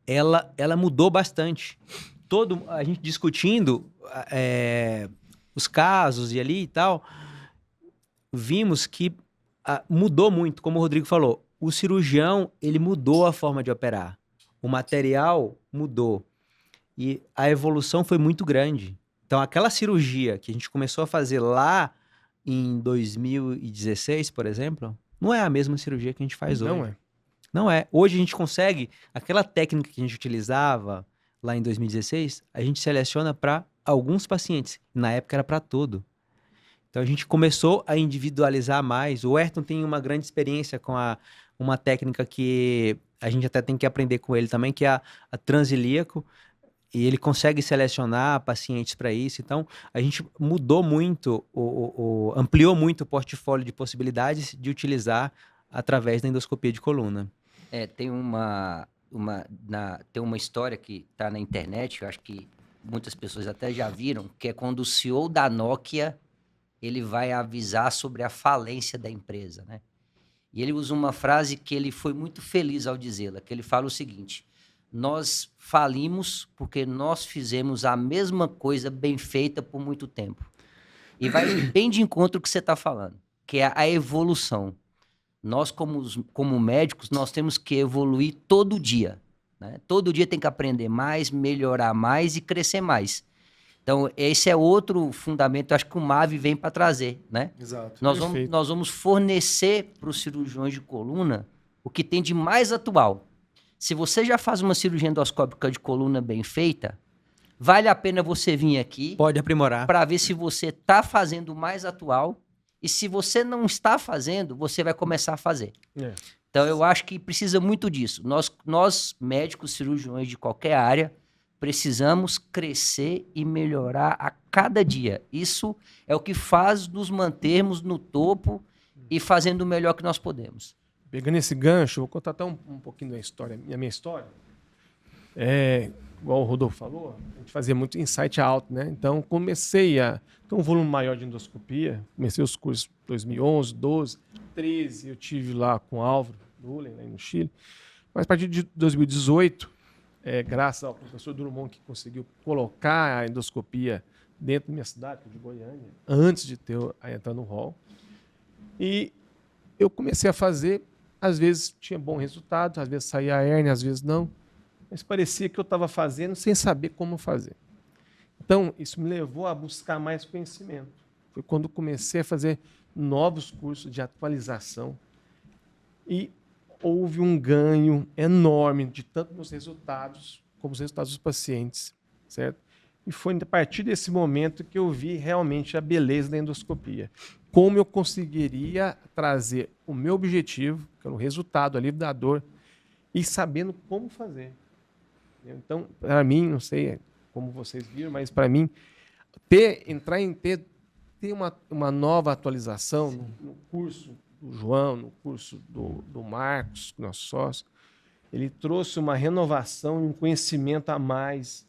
ela mudou bastante. A gente discutindo os casos e ali e tal, vimos que mudou muito, como o Rodrigo falou. O cirurgião, ele mudou a forma de operar. O material mudou. E a evolução foi muito grande. Então, aquela cirurgia que a gente começou a fazer lá em 2016, por exemplo, não é a mesma cirurgia que a gente faz hoje. Não é. Não é. Hoje a gente consegue, aquela técnica que a gente utilizava lá em 2016, a gente seleciona para alguns pacientes. Na época era para todo. Então a gente começou a individualizar mais. O Ayrton tem uma grande experiência com uma técnica que a gente até tem que aprender com ele também, que é a transilíaco. E ele consegue selecionar pacientes para isso. Então a gente mudou muito, ampliou muito o portfólio de possibilidades de utilizar através da endoscopia de coluna. Tem uma história que está na internet, eu acho que muitas pessoas até já viram, que é quando o CEO da Nokia ele vai avisar sobre a falência da empresa, né? E ele usa uma frase que ele foi muito feliz ao dizê-la, que ele fala o seguinte: nós falimos porque nós fizemos a mesma coisa bem feita por muito tempo. E vai bem de encontro com o que você está falando, que é a evolução. Nós, como médicos, nós temos que evoluir todo dia. Né? Todo dia tem que aprender mais, melhorar mais e crescer mais. Então, esse é outro fundamento, acho que o MAV vem para trazer. Né? Exato. Nós vamos fornecer para os cirurgiões de coluna o que tem de mais atual. Se você já faz uma cirurgia endoscópica de coluna bem feita, vale a pena você vir aqui. Pode aprimorar. Para ver se você está fazendo o mais atual. E se você não está fazendo, você vai começar a fazer. Então, eu acho que precisa muito disso. Nós, médicos, cirurgiões de qualquer área, precisamos crescer e melhorar a cada dia. Isso é o que faz nos mantermos no topo e fazendo o melhor que nós podemos. Pegando esse gancho, vou contar até um pouquinho da minha história. Igual o Rodolfo falou, a gente fazia muito insight out, né? Então, comecei a ter um volume maior de endoscopia. Comecei os cursos em 2011, 12, 13. Eu tive lá com o Álvaro Lulen, lá no Chile. Mas a partir de 2018, graças ao professor Drummond, que conseguiu colocar a endoscopia dentro da minha cidade, de Goiânia, antes de entrar no hall. E eu comecei a fazer, às vezes tinha bom resultado, às vezes saía a hérnia, às vezes não. Mas parecia que eu estava fazendo sem saber como fazer. Então, isso me levou a buscar mais conhecimento. Foi quando comecei a fazer novos cursos de atualização. E houve um ganho enorme de tanto nos resultados como os resultados dos pacientes, certo? E foi a partir desse momento que eu vi realmente a beleza da endoscopia. Como eu conseguiria trazer o meu objetivo, que era o resultado, o alívio da dor, e sabendo como fazer. Então, para mim, não sei como vocês viram, mas para mim, ter uma nova atualização no curso do João, no curso do Marcos, nosso sócio, ele trouxe uma renovação e um conhecimento a mais,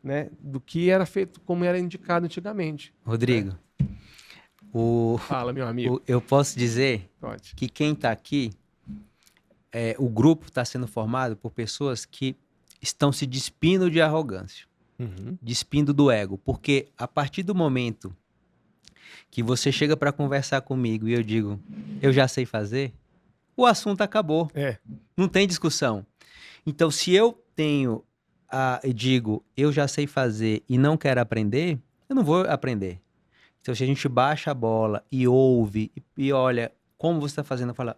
né, do que era feito, como era indicado antigamente. Rodrigo, Fala, meu amigo. eu posso dizer Pode. que quem está aqui, o grupo está sendo formado por pessoas que estão se despindo de arrogância, despindo do ego, porque a partir do momento que você chega para conversar comigo e eu digo, eu já sei fazer, o assunto acabou. Não tem discussão. Então, se eu digo, eu já sei fazer e não quero aprender, eu não vou aprender. Então, se a gente baixa a bola e ouve e olha como você está fazendo, fala,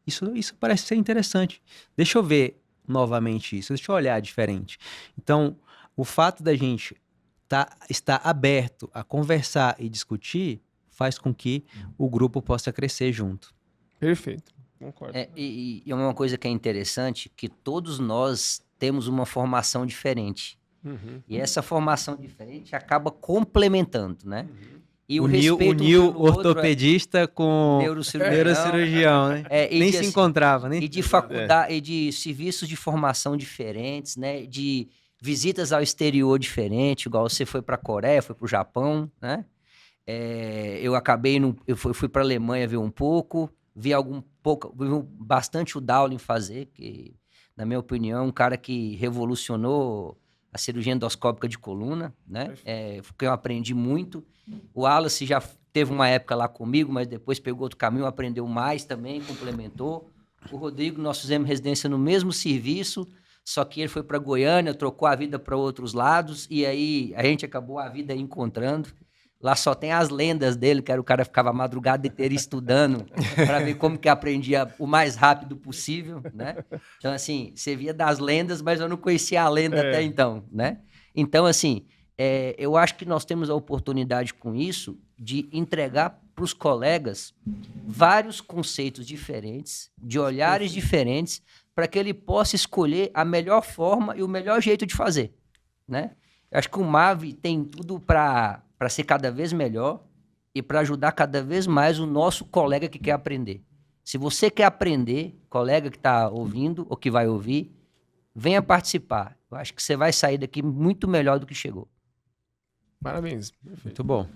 isso parece ser interessante. Deixa eu ver novamente isso, deixa eu olhar diferente. Então, o fato da gente estar aberto a conversar e discutir faz com que o grupo possa crescer junto. Perfeito, concordo. E é uma coisa que é interessante, que todos nós temos uma formação diferente. E essa formação diferente acaba complementando, né? E o respeito Unir ortopedista com neurocirurgião, né? Nem se encontrava, né? E de faculdade, e de serviços de formação diferentes, né? De visitas ao exterior diferente, igual você foi para a Coreia, foi para o Japão, né? Eu fui para a Alemanha ver um pouco, vi bastante o Dowling fazer, que, na minha opinião, é um cara que revolucionou a cirurgia endoscópica de coluna, né? Que eu aprendi muito. O Wallace já teve uma época lá comigo, mas depois pegou outro caminho, aprendeu mais também, complementou. O Rodrigo, nós fizemos residência no mesmo serviço, só que ele foi para Goiânia, trocou a vida para outros lados, e aí a gente acabou a vida encontrando. Lá só tem as lendas dele, que era o cara que ficava a madrugada inteira estudando para ver como que aprendia o mais rápido possível, né? Então, assim, você via das lendas, mas eu não conhecia a lenda até então, né? Então, assim, eu acho que nós temos a oportunidade com isso de entregar para os colegas vários conceitos diferentes, de olhares diferentes, para que ele possa escolher a melhor forma e o melhor jeito de fazer, né? Eu acho que o MAV tem tudo para ser cada vez melhor e para ajudar cada vez mais o nosso colega que quer aprender. Se você quer aprender, colega que está ouvindo ou que vai ouvir, venha participar. Eu acho que você vai sair daqui muito melhor do que chegou. Parabéns. Muito bom.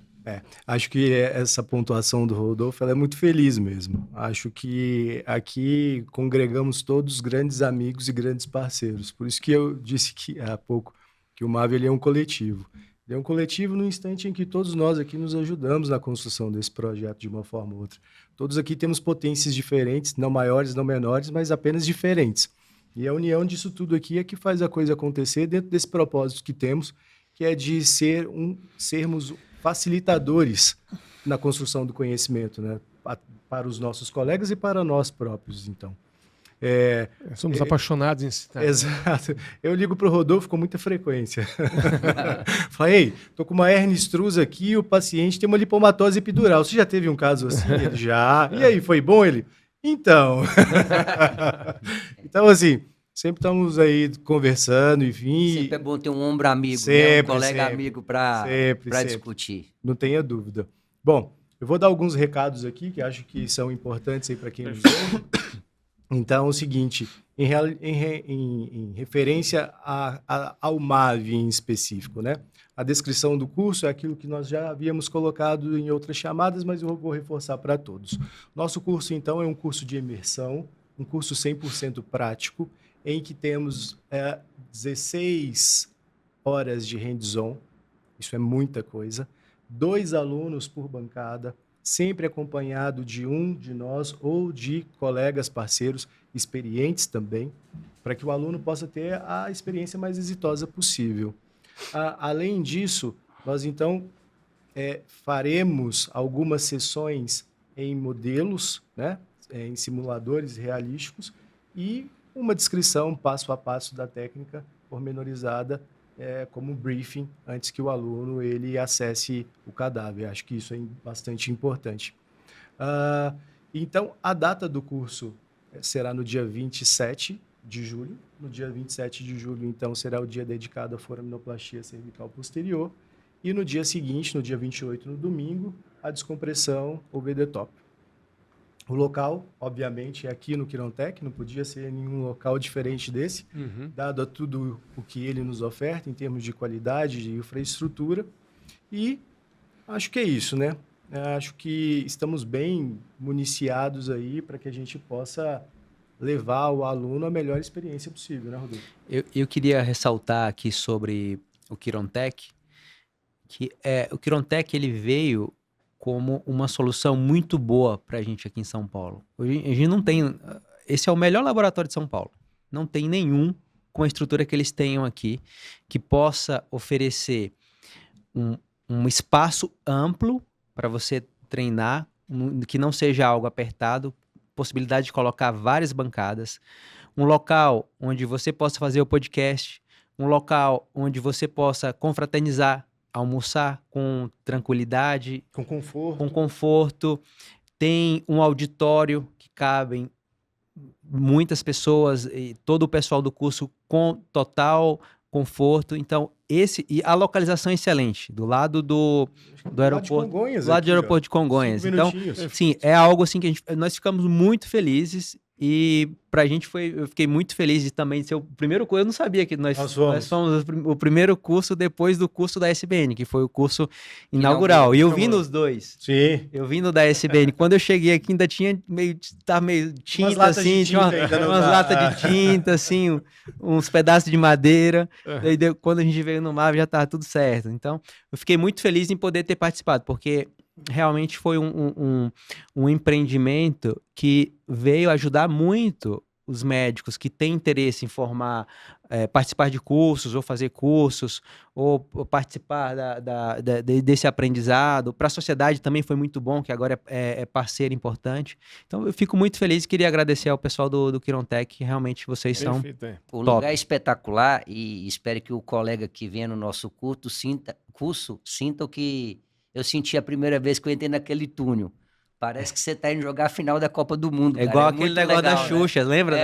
Acho que essa pontuação do Rodolfo ela é muito feliz mesmo. Acho que aqui congregamos todos grandes amigos e grandes parceiros. Por isso que eu disse há pouco que o MAV ele é um coletivo. Ele é um coletivo no instante em que todos nós aqui nos ajudamos na construção desse projeto de uma forma ou outra. Todos aqui temos potências diferentes, não maiores, não menores, mas apenas diferentes. E a união disso tudo aqui é que faz a coisa acontecer dentro desse propósito que temos, que é de sermos facilitadores na construção do conhecimento, né? Para os nossos colegas e para nós próprios, então. Somos apaixonados em citar. Exato. Eu ligo para o Rodolfo com muita frequência. Falei, tô com uma hernia extrusa aqui, o paciente tem uma lipomatose epidural. Você já teve um caso assim? Ele já. E aí, foi bom ele? Então. Então, assim, sempre estamos aí conversando, enfim. Sempre é bom ter um ombro amigo, sempre, né? Um colega sempre, amigo para discutir. Não tenha dúvida. Bom, eu vou dar alguns recados aqui que acho que são importantes aí para quem nos ouve. Então, é o seguinte, em referência ao MAV em específico, né? A descrição do curso é aquilo que nós já havíamos colocado em outras chamadas, mas eu vou reforçar para todos. Nosso curso, então, é um curso de imersão, um curso 100% prático, em que temos 16 horas de hands-on, isso é muita coisa, 2 alunos por bancada, sempre acompanhado de um de nós ou de colegas parceiros experientes também, para que o aluno possa ter a experiência mais exitosa possível. Além disso, nós então faremos algumas sessões em modelos, né, em simuladores realísticos e uma descrição passo a passo da técnica pormenorizada como um briefing antes que o aluno ele acesse o cadáver. Acho que isso é bastante importante. Então, a data do curso será no dia 27 de julho. No dia 27 de julho, então, será o dia dedicado à foraminoplastia cervical posterior. E no dia seguinte, no dia 28, no domingo, a descompressão ou VD-top. O local, obviamente, é aqui no Quirontec, não podia ser nenhum local diferente desse, dado a tudo o que ele nos oferta em termos de qualidade, de infraestrutura. E acho que é isso, né? Acho que estamos bem municiados aí para que a gente possa levar o aluno a melhor experiência possível, né, Rodolfo? Eu queria ressaltar aqui sobre o Quirontec, que o Quirontec ele veio como uma solução muito boa para a gente aqui em São Paulo. A gente não tem... Esse é o melhor laboratório de São Paulo. Não tem nenhum com a estrutura que eles tenham aqui que possa oferecer um espaço amplo para você treinar, que não seja algo apertado, possibilidade de colocar várias bancadas, um local onde você possa fazer o podcast, um local onde você possa confraternizar, almoçar com tranquilidade, com conforto. Tem um auditório que cabem muitas pessoas e todo o pessoal do curso com total conforto. Então, e a localização é excelente, do lado do aeroporto, do lado do aeroporto de Congonhas. Então, sim, é algo assim que nós ficamos muito felizes. E pra gente eu fiquei muito feliz de também ser o primeiro curso. Eu não sabia que nós fomos o primeiro curso depois do curso da SBN, que foi o curso inaugural. E eu vi nos dois. Sim. Eu vim no da SBN. Quando eu cheguei aqui, ainda tinha meio tinta, assim, tinha umas latas de tinta, assim, uns pedaços de madeira. Daí, quando a gente veio no MAV, já tava tudo certo. Então, eu fiquei muito feliz em poder ter participado, porque realmente foi um empreendimento que veio ajudar muito os médicos que têm interesse em participar de cursos, ou fazer cursos, ou participar desse aprendizado. Para a sociedade também foi muito bom, que agora é parceiro importante. Então eu fico muito feliz e queria agradecer ao pessoal do Quirontec, que realmente vocês são O lugar é espetacular e espero que o colega que venha no nosso curso sinta o que eu senti a primeira vez que eu entrei naquele túnel. Parece que você está indo jogar a final da Copa do Mundo. É igual aquele negócio da Xuxa, lembra?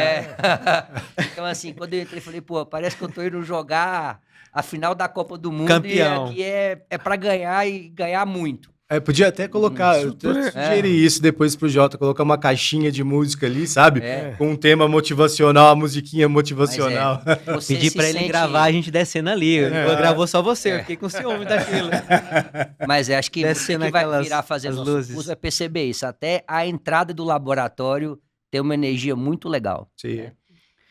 Então, assim, quando eu entrei, falei, parece que eu tô indo jogar a final da Copa do Mundo. Campeão. E aqui é para ganhar e ganhar muito. Podia até colocar, sugerir isso depois pro Jota, colocar uma caixinha de música ali, sabe? Com um tema motivacional, a musiquinha motivacional. Pedir pra ele gravar a gente descendo ali. Gravou só você, eu fiquei com ciúme daquilo. Mas acho que você que vai virar fazer nosso curso vai perceber isso. Até a entrada do laboratório tem uma energia muito legal. Sim. Né?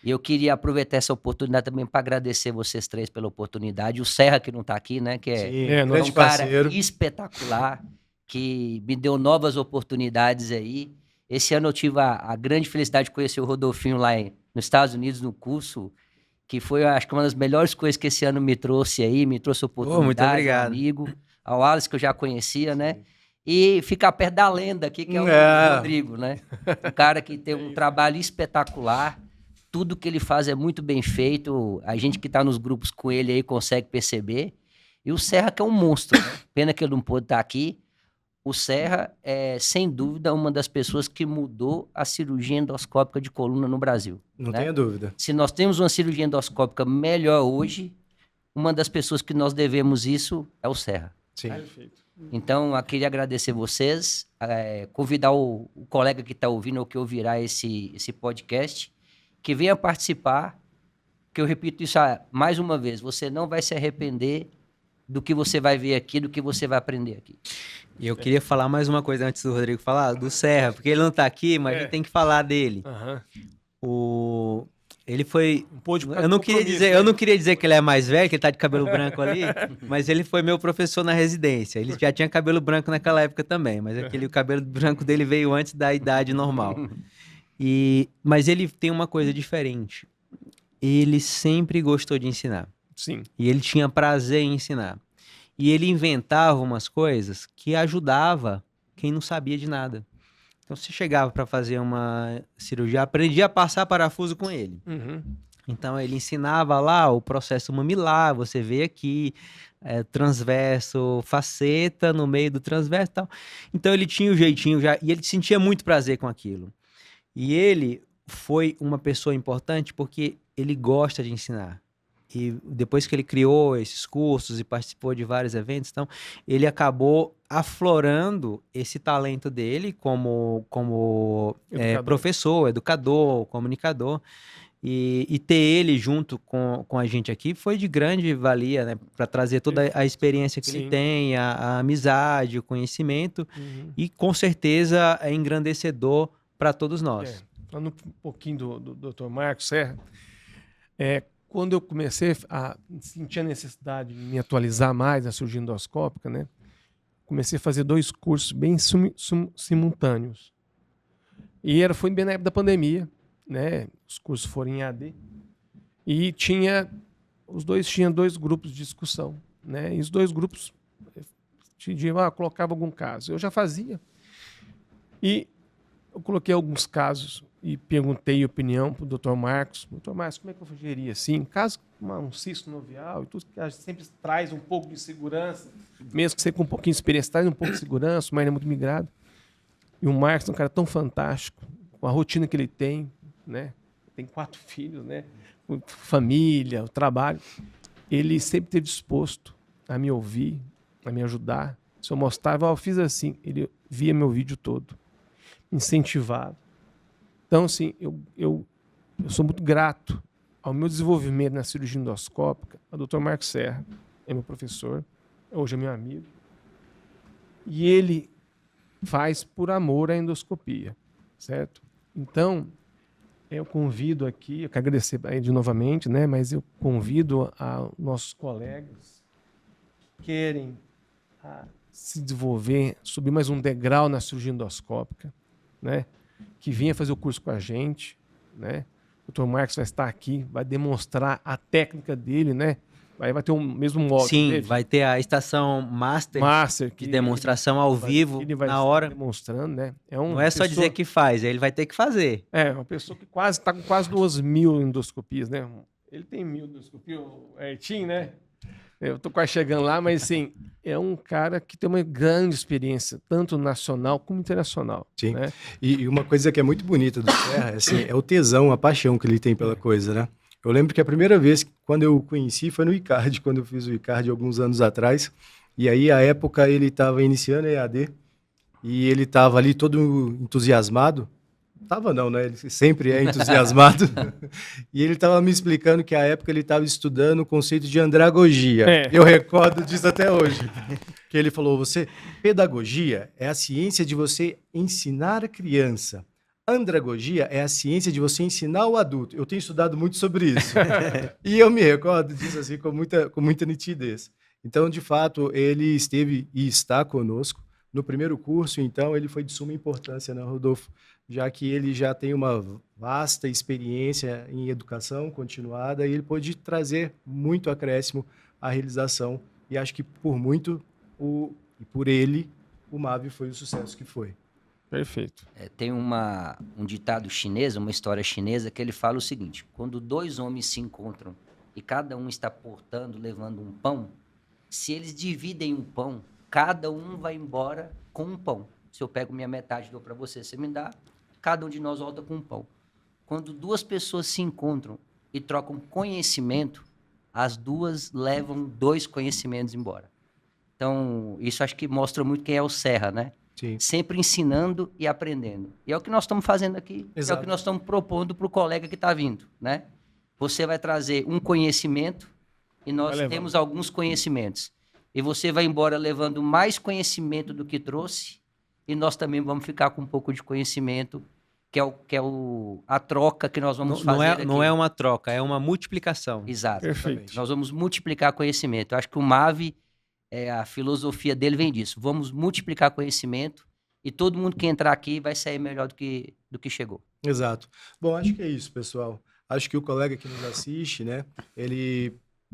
E eu queria aproveitar essa oportunidade também para agradecer vocês três pela oportunidade. O Serra, que não está aqui, né? Que é um cara espetacular, que me deu novas oportunidades aí. Esse ano eu tive a grande felicidade de conhecer o Rodolfinho lá nos Estados Unidos, no curso, que foi, acho que uma das melhores coisas que esse ano me trouxe oportunidade. Muito obrigado. Amigo, ao Wallace, que eu já conhecia, né? E ficar perto da lenda aqui, que é o Rodrigo, né? Um cara que tem um trabalho espetacular. Tudo que ele faz é muito bem feito. A gente que está nos grupos com ele aí consegue perceber. E o Serra, que é um monstro, né? Pena que ele não pôde estar aqui. O Serra é, sem dúvida, uma das pessoas que mudou a cirurgia endoscópica de coluna no Brasil. Não tenha dúvida. Se nós temos uma cirurgia endoscópica melhor hoje, uma das pessoas que nós devemos isso é o Serra. Sim. Perfeito. Então, eu queria agradecer vocês, convidar o colega que está ouvindo ou que ouvirá esse podcast, que venha participar, que eu repito isso mais uma vez, você não vai se arrepender do que você vai ver aqui, do que você vai aprender aqui. E eu queria falar mais uma coisa antes do Rodrigo falar, do Serra, porque ele não está aqui, mas a gente tem que falar dele. Ele foi... Eu não queria dizer que ele é mais velho, que ele tá de cabelo branco ali, mas ele foi meu professor na residência. Ele já tinha cabelo branco naquela época também, mas o cabelo branco dele veio antes da idade normal. Mas ele tem uma coisa diferente. Ele sempre gostou de ensinar. Sim. E ele tinha prazer em ensinar. E ele inventava umas coisas que ajudava quem não sabia de nada. Então, você chegava para fazer uma cirurgia, aprendia a passar parafuso com ele. Então, ele ensinava lá o processo mamilar, você vê aqui, transverso, faceta no meio do transverso e tal. Então, ele tinha o jeitinho já, e ele sentia muito prazer com aquilo. E ele foi uma pessoa importante porque ele gosta de ensinar. E depois que ele criou esses cursos e participou de vários eventos, então, ele acabou aflorando esse talento dele como professor, educador, comunicador. E ter ele junto com a gente aqui foi de grande valia, né? Para trazer toda a experiência que ele tem, a amizade, o conhecimento. E com certeza é engrandecedor para todos nós. Falando um pouquinho do Dr. Marcos Serra, quando eu comecei a sentir a necessidade de me atualizar mais na cirurgia endoscópica, né? Comecei a fazer 2 cursos bem simultâneos. E foi bem na época da pandemia, né? Os cursos foram em AD. E os dois tinham 2 grupos de discussão, né? E os 2 grupos colocavam algum caso. Eu já fazia. E eu coloquei alguns casos e perguntei a opinião para o Dr. Marcos. Dr. Marcos, como é que eu geria assim? Caso um cisto novial e tudo, que a gente sempre traz um pouco de segurança, mesmo que você com um pouquinho de experiência, traz um pouco de segurança, mas ele é muito migrado. E o Marcos é um cara tão fantástico, com a rotina que ele tem, né? Tem 4 filhos, né? Família, o trabalho. Ele sempre esteve disposto a me ouvir, a me ajudar. Se eu mostrava, eu fiz assim, ele via meu vídeo todo, me incentivava. Então, assim, eu sou muito grato ao meu desenvolvimento na cirurgia endoscópica. O Dr. Marcos Serra é meu professor, hoje é meu amigo. E ele faz por amor à endoscopia, certo? Então, eu convido aqui, eu quero agradecer a ele novamente, né? Mas eu convido a nossos colegas que querem se desenvolver, subir mais um degrau na cirurgia endoscópica, né? Que venha fazer o curso com a gente, né? O Dr. Marcos vai estar aqui, vai demonstrar a técnica dele, né? Vai ter o mesmo modo. Sim, dele. vai ter a estação Master de demonstração ao vivo, ele vai na hora. Demonstrando, né? Não é só dizer que faz, ele vai ter que fazer. Uma pessoa que está com quase 2.000 endoscopias, né? Ele tem 1.000 endoscopias, o Ertim, né? Eu estou quase chegando lá, mas assim, é um cara que tem uma grande experiência, tanto nacional como internacional. Sim. Né? E uma coisa que é muito bonita do Serra assim, é o tesão, a paixão que ele tem pela coisa, né? Eu lembro que a primeira vez, quando eu o conheci, foi no ICARD, quando eu fiz o ICARD alguns anos atrás. E aí, à época, ele estava iniciando a EAD e ele estava ali todo entusiasmado. Tava não, né? Ele sempre é entusiasmado. E ele estava me explicando que à época ele estava estudando o conceito de andragogia. Eu recordo disso até hoje. Que ele falou, pedagogia é a ciência de você ensinar a criança. Andragogia é a ciência de você ensinar o adulto. Eu tenho estudado muito sobre isso. E eu me recordo disso assim com muita nitidez. Então, de fato, ele esteve e está conosco. No primeiro curso, então, ele foi de suma importância, né, Rodolfo? Já que ele já tem uma vasta experiência em educação continuada e ele pôde trazer muito acréscimo à realização. E acho que por muito, e por ele, o MAVI foi o sucesso que foi. Perfeito. Tem um ditado chinês, uma história chinesa, que ele fala o seguinte: quando 2 homens se encontram e cada um está levando um pão, se eles dividem um pão, cada um vai embora com um pão. Se eu pego minha metade e dou para você, você me dá, cada um de nós volta com um pão. Quando 2 pessoas se encontram e trocam conhecimento, as 2 levam 2 conhecimentos embora. Então, isso acho que mostra muito quem é o Serra, né? Sim. Sempre ensinando e aprendendo. E é o que nós estamos fazendo aqui, Exato. É o que nós estamos propondo para o colega que está vindo, né? Você vai trazer um conhecimento e nós temos alguns conhecimentos. E você vai embora levando mais conhecimento do que trouxe e nós também vamos ficar com um pouco de conhecimento, que é a troca que nós vamos fazer aqui. Não é uma troca, é uma multiplicação. Exato. Perfeito. Nós vamos multiplicar conhecimento. Eu acho que o MAVI, a filosofia dele vem disso. Vamos multiplicar conhecimento e todo mundo que entrar aqui vai sair melhor do que chegou. Exato. Bom, acho que é isso, pessoal. Acho que o colega que nos assiste, né, ele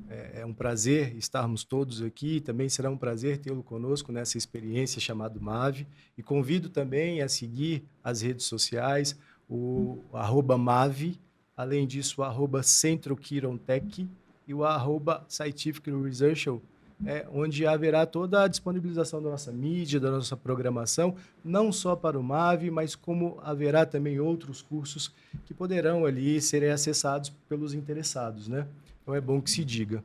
é um prazer estarmos todos aqui. Também será um prazer tê-lo conosco nessa experiência chamada MAVI. E convido também a seguir as redes sociais, o @MAVI Além disso, o @Centro Quirontech e o @Scientific Research, onde haverá toda a disponibilização da nossa mídia, da nossa programação, não só para o MAV, mas como haverá também outros cursos que poderão ali serem acessados pelos interessados, né? Então é bom que se diga.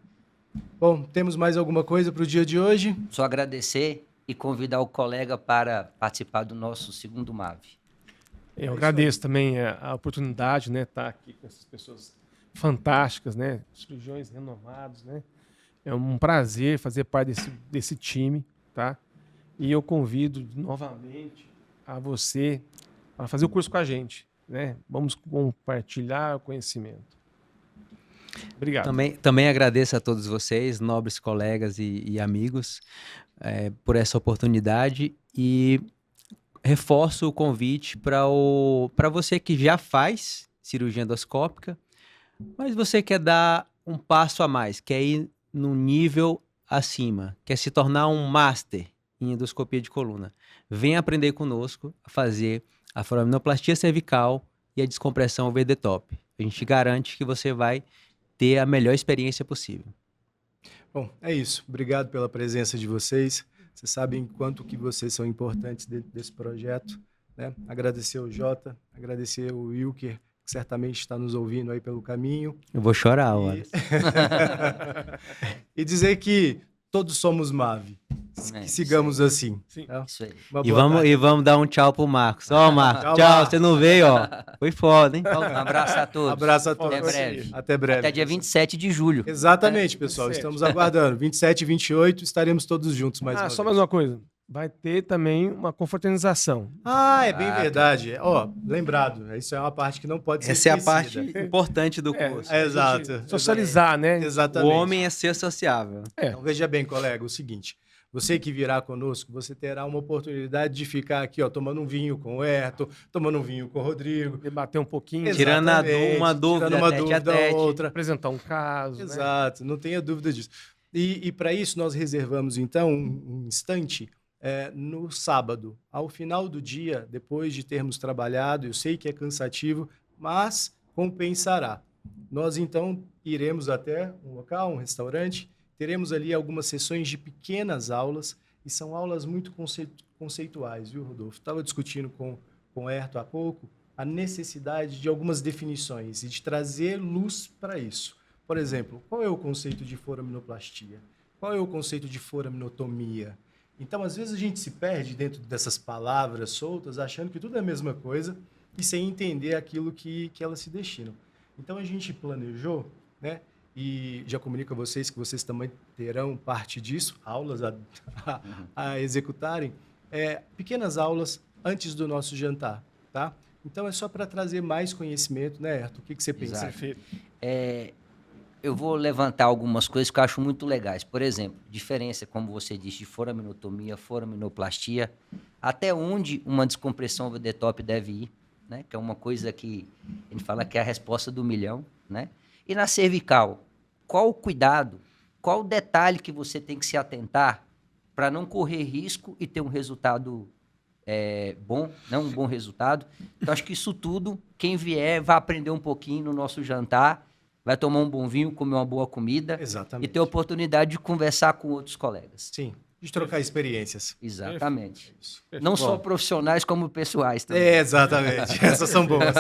Bom, temos mais alguma coisa para o dia de hoje? Só agradecer e convidar o colega para participar do nosso segundo MAV. Eu agradeço também a oportunidade, né, estar aqui com essas pessoas fantásticas, né, cirurgiões renomados, né. É um prazer fazer parte desse time, tá? E eu convido novamente a você para fazer o curso com a gente, né? Vamos compartilhar o conhecimento. Obrigado. Também agradeço a todos vocês, nobres colegas e amigos, por essa oportunidade e reforço o convite para você que já faz cirurgia endoscópica, mas você quer dar um passo a mais, quer ir num nível acima, quer se tornar um master em endoscopia de coluna. Vem aprender conosco a fazer a foraminoplastia cervical e a descompressão VD-top. A gente garante que você vai ter a melhor experiência possível. Bom, é isso. Obrigado pela presença de vocês. Vocês sabem quanto que vocês são importantes dentro desse projeto, né? Agradecer ao Jota, agradecer ao Wilker, que certamente está nos ouvindo aí pelo caminho. Eu vou chorar, olha. E dizer que todos somos MAV. Que sigamos assim. Sim. Tá? Isso aí. E vamos dar um tchau pro Marcos. Ó, Marcos, tchau, Marcos. Você não veio, ó. Foi foda, hein? Um abraço a todos. Abraço a todos. Até breve. Até breve. Até dia 27 de julho. Exatamente, pessoal. 27. Estamos aguardando. 27 e 28 estaremos todos juntos mais uma Só vez. mais uma coisa. Vai ter também uma confraternização. É bem verdade. Lembrado, isso é uma parte que não pode ser Essa é a esquecida. parte importante do curso. Exato. Socializar, né? O Exatamente. homem é ser sociável. Então, veja bem, colega, o seguinte. Você que virá conosco, você terá uma oportunidade de ficar aqui, tomando um vinho com o Herto, tomando um vinho com o Rodrigo. Debater um pouquinho, Exatamente, Tirando uma dúvida, tirando uma tete a dúvida tete. ou outra. apresentar um caso, né? Exato, não tenha dúvida disso. E para isso nós reservamos, então, um instante no sábado, ao final do dia, depois de termos trabalhado. Eu sei que é cansativo, mas compensará. Nós, então, iremos até um local, um restaurante, teremos ali algumas sessões de pequenas aulas, e são aulas muito conceituais, viu, Rodolfo? Estava discutindo com o Herto há pouco a necessidade de algumas definições e de trazer luz para isso. Por exemplo, qual é o conceito de foraminoplastia? Qual é o conceito de foraminotomia? Então, às vezes, a gente se perde dentro dessas palavras soltas, achando que tudo é a mesma coisa e sem entender aquilo que elas se destinam. Então, a gente planejou, né? E já comunico a vocês que vocês também terão parte disso, aulas a executarem, pequenas aulas antes do nosso jantar, tá? Então, é só para trazer mais conhecimento, né, Herto? O que você pensa? Perfeito. Eu vou levantar algumas coisas que eu acho muito legais. Por exemplo, diferença, como você disse, de foraminotomia, foraminoplastia, até onde uma descompressão VD-top deve ir, né? Que é uma coisa que a gente fala que é a resposta do milhão, né? E na cervical, qual o cuidado, qual o detalhe que você tem que se atentar para não correr risco e ter um resultado bom, não um bom resultado. Então, acho que isso tudo, quem vier, vai aprender um pouquinho no nosso jantar, vai tomar um bom vinho, comer uma boa comida. Exatamente. E ter a oportunidade de conversar com outros colegas. Sim, de trocar experiências. Exatamente. Isso. Não só profissionais, como pessoais também. Exatamente. Essas são boas.